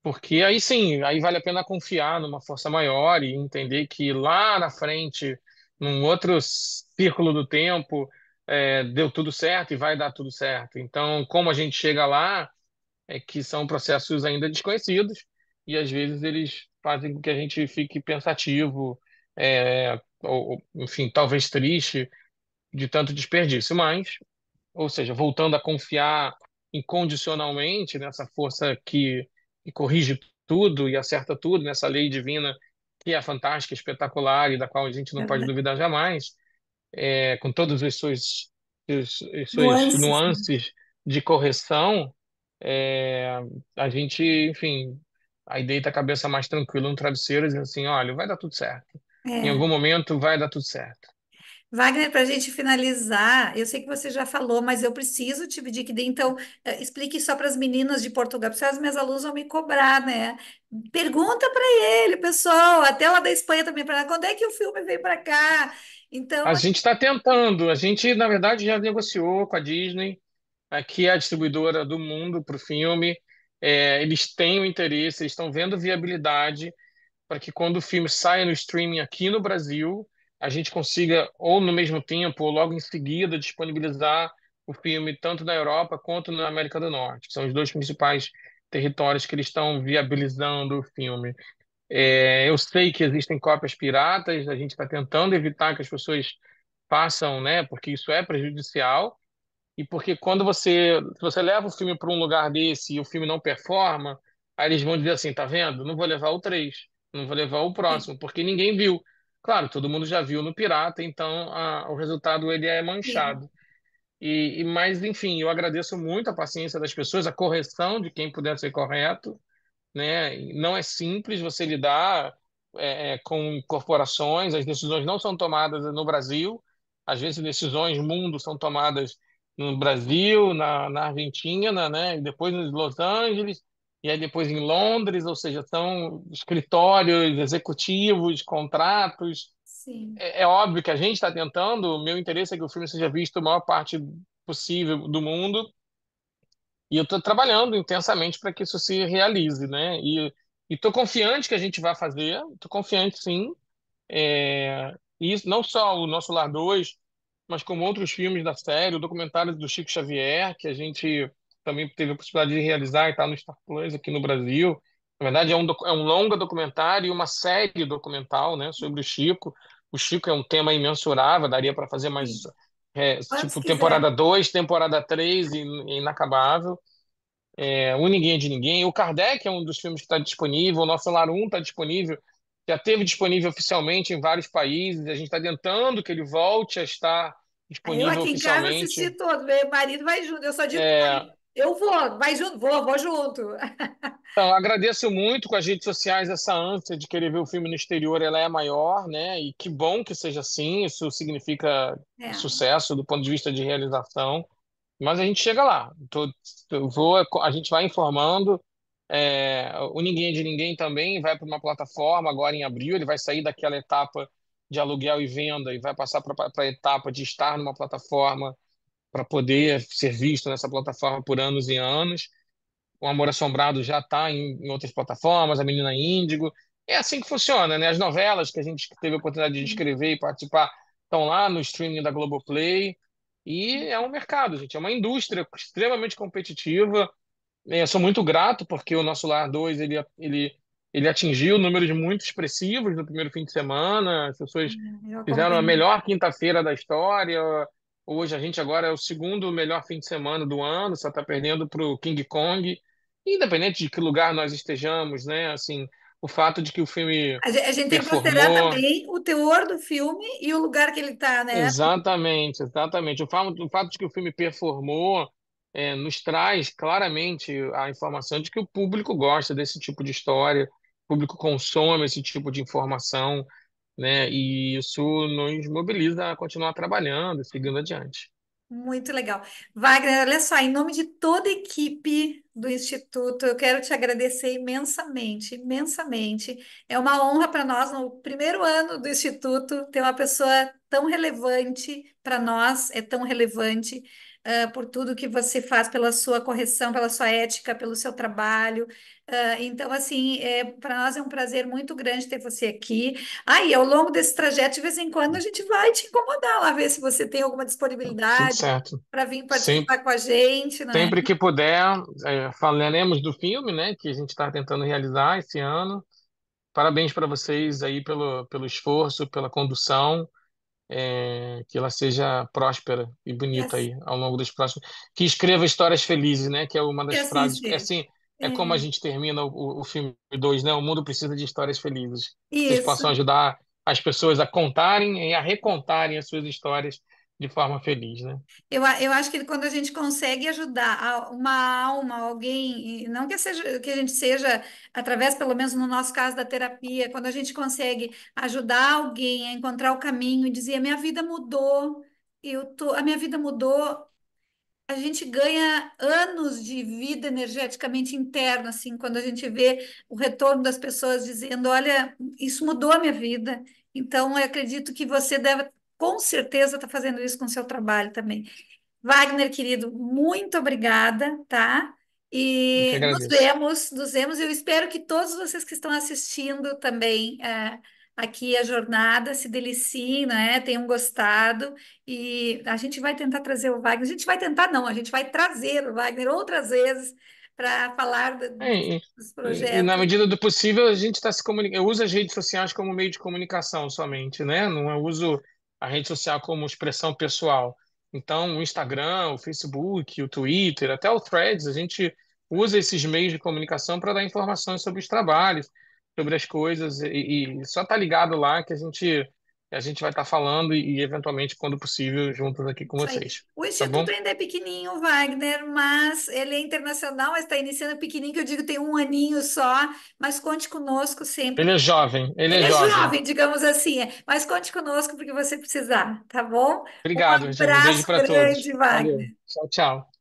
porque aí sim, aí vale a pena confiar numa força maior e entender que lá na frente, num outro círculo do tempo, deu tudo certo e vai dar tudo certo. Então, como a gente chega lá que são processos ainda desconhecidos e às vezes eles fazem com que a gente fique pensativo, enfim, talvez triste de tanto desperdício, mas, ou seja, voltando a confiar incondicionalmente nessa força que corrige tudo e acerta tudo, nessa lei divina que é fantástica, espetacular e da qual a gente não pode duvidar jamais, com todas as suas Nuances. nuances de correção, é, a gente, enfim, aí deita a cabeça mais tranquila no travesseiro e diz assim, olha, vai dar tudo certo. Em algum É. momento vai dar tudo certo. Wagner, para a gente finalizar, eu sei que você já falou, mas eu preciso te pedir que dê, então, explique só para as meninas de Portugal, porque as minhas alunas vão me cobrar, né? Pergunta para ele, pessoal, até lá da Espanha também, para quando é que o filme veio para cá? A Então, gente está tentando, a gente, na verdade, já negociou com a Disney, que é a distribuidora do mundo para o filme. Eles têm o interesse, eles estão vendo viabilidade para que quando o filme saia no streaming aqui no Brasil, a gente consiga, ou no mesmo tempo, ou logo em seguida, disponibilizar o filme tanto na Europa quanto na América do Norte, que são os dois principais territórios que eles estão viabilizando o filme. Eu sei que existem cópias piratas, a gente está tentando evitar que as pessoas façam, né, porque isso é prejudicial, e porque se você leva o filme para um lugar desse e o filme não performa, aí eles vão dizer assim, tá vendo? Não vou levar o 3, não vou levar o sim, próximo, porque ninguém viu. Claro, todo mundo já viu no Pirata, então o resultado ele é sim, manchado. Mas, enfim, eu agradeço muito a paciência das pessoas, a correção de quem puder ser correto, né? E não é simples você lidar com corporações, as decisões não são tomadas no Brasil, às vezes decisões mundo são tomadas no Brasil, na Argentina, né? E depois em Los Angeles, e aí depois em Londres, ou seja, são escritórios executivos, contratos. sim. É óbvio que a gente está tentando, o meu interesse é que o filme seja visto a maior parte possível do mundo, e eu estou trabalhando intensamente para que isso se realize, né? E estou confiante que a gente vai fazer, estou confiante sim. E isso, não só o Nosso Lar 2, mas como outros filmes da série, o documentário do Chico Xavier, que a gente também teve a possibilidade de realizar e está no Star Plus aqui no Brasil. Na verdade, é um longa documentário e uma série documental, né, sobre o Chico. O Chico é um tema imensurável, daria para fazer mais, Sim. Quantos tipo, quiser. temporada 2, temporada 3 e inacabável. O Ninguém é de Ninguém. O Kardec é um dos filmes que está disponível. O Nosso Lar 1 está disponível. Já teve disponível oficialmente em vários países. A gente está tentando que ele volte a estar Aí eu disponível aqui em casa oficialmente. assisti todo, meu marido vai junto. Eu só digo pro É, marido, eu vou, vai junto, vou junto. então, agradeço muito com as redes sociais essa ânsia de querer ver o filme no exterior, ela é maior, né? E que bom que seja assim. Isso significa É, sucesso do ponto de vista de realização. Mas a gente chega lá. A gente vai informando. O Ninguém é de Ninguém também vai para uma plataforma agora em abril. Ele vai sair daquela etapa de aluguel e venda e vai passar para a etapa de estar numa plataforma para poder ser visto nessa plataforma por anos e anos. O Amor Assombrado já está em outras plataformas, A Menina Índigo. É assim que funciona, né? As novelas que a gente teve a oportunidade de escrever e participar estão lá no streaming da Globoplay. E é um mercado, gente, é uma indústria extremamente competitiva. Eu sou muito grato porque o Nosso Lar 2 ele atingiu números muito expressivos no primeiro fim de semana. As pessoas eu fizeram a acompanhei. melhor quinta-feira da história. Hoje a gente agora é o segundo melhor fim de semana do ano, só está perdendo para o King Kong. Independente de que lugar nós estejamos, né? Assim, o fato de que o filme A gente tem que considerar performou. também o teor do filme e o lugar que ele está, né? Exatamente, exatamente. O fato de que o filme performou nos traz claramente a informação de que o público gosta desse tipo de história, o público consome esse tipo de informação, né? E isso nos mobiliza a continuar trabalhando, seguindo adiante. Muito legal. Wagner, olha só, em nome de toda a equipe do Instituto, eu quero te agradecer imensamente, imensamente. É uma honra para nós, no primeiro ano do Instituto, ter uma pessoa tão relevante para nós, é tão relevante, por tudo que você faz, pela sua correção, pela sua ética, pelo seu trabalho. Então, assim, para nós é um prazer muito grande ter você aqui. Aí, ao longo desse trajeto, de vez em quando, a gente vai te incomodar lá, ver se você tem alguma Tudo disponibilidade certo. para vir Sempre, participar com a gente, né? sempre que puder, falaremos do filme, né? Que a gente está tentando realizar esse ano. Parabéns para vocês aí pelo esforço, pela condução. Que ela seja próspera e Que bonita assim, aí ao longo dos próximos. Que escreva histórias felizes, né? Que é uma que das assim frases. É seja. assim, É, é como a gente termina o filme 2, né? O mundo precisa de histórias felizes. Vocês isso. possam ajudar as pessoas a contarem e a recontarem as suas histórias de forma feliz, né? Eu acho que quando a gente consegue ajudar uma alma, alguém, e não que seja que a gente seja através, pelo menos no nosso caso da terapia, quando a gente consegue ajudar alguém a encontrar o caminho e dizer a minha vida mudou, a minha vida mudou, a gente ganha anos de vida energeticamente interna, assim, quando a gente vê o retorno das pessoas dizendo, olha, isso mudou a minha vida. Então, eu acredito que você deve, com certeza, estar fazendo isso com o seu trabalho também. Wagner, querido, muito obrigada, tá? Eu que E agradeço. nos vemos. Eu espero que todos vocês que estão assistindo também aqui a jornada se deliciem, né? Tenham gostado. E a gente vai tentar trazer o Wagner. A gente vai tentar, não, a gente vai trazer o Wagner outras vezes para falar É, e, dos e na projetos. medida do possível, a gente está se comunicando. Eu uso as redes sociais como meio de comunicação somente, né? Não eu uso a rede social como expressão pessoal. Então, o Instagram, o Facebook, o Twitter, até o Threads, a gente usa esses meios de comunicação para dar informações sobre os trabalhos, sobre as coisas, e só tá ligado lá que a gente vai estar falando e, eventualmente, quando possível, juntos aqui com Isso aí. vocês. O Tá bom? Instituto ainda é pequenininho, Wagner, mas ele é internacional, mas está iniciando pequenininho, que eu digo tem um aninho só, mas conte conosco sempre. Ele é jovem, ele Ele é é jovem. jovem, digamos assim, mas conte conosco porque você precisar, tá bom? Um Obrigado, Regina. Um beijo abraço para todos. grande, Valeu. Wagner. Tchau, tchau.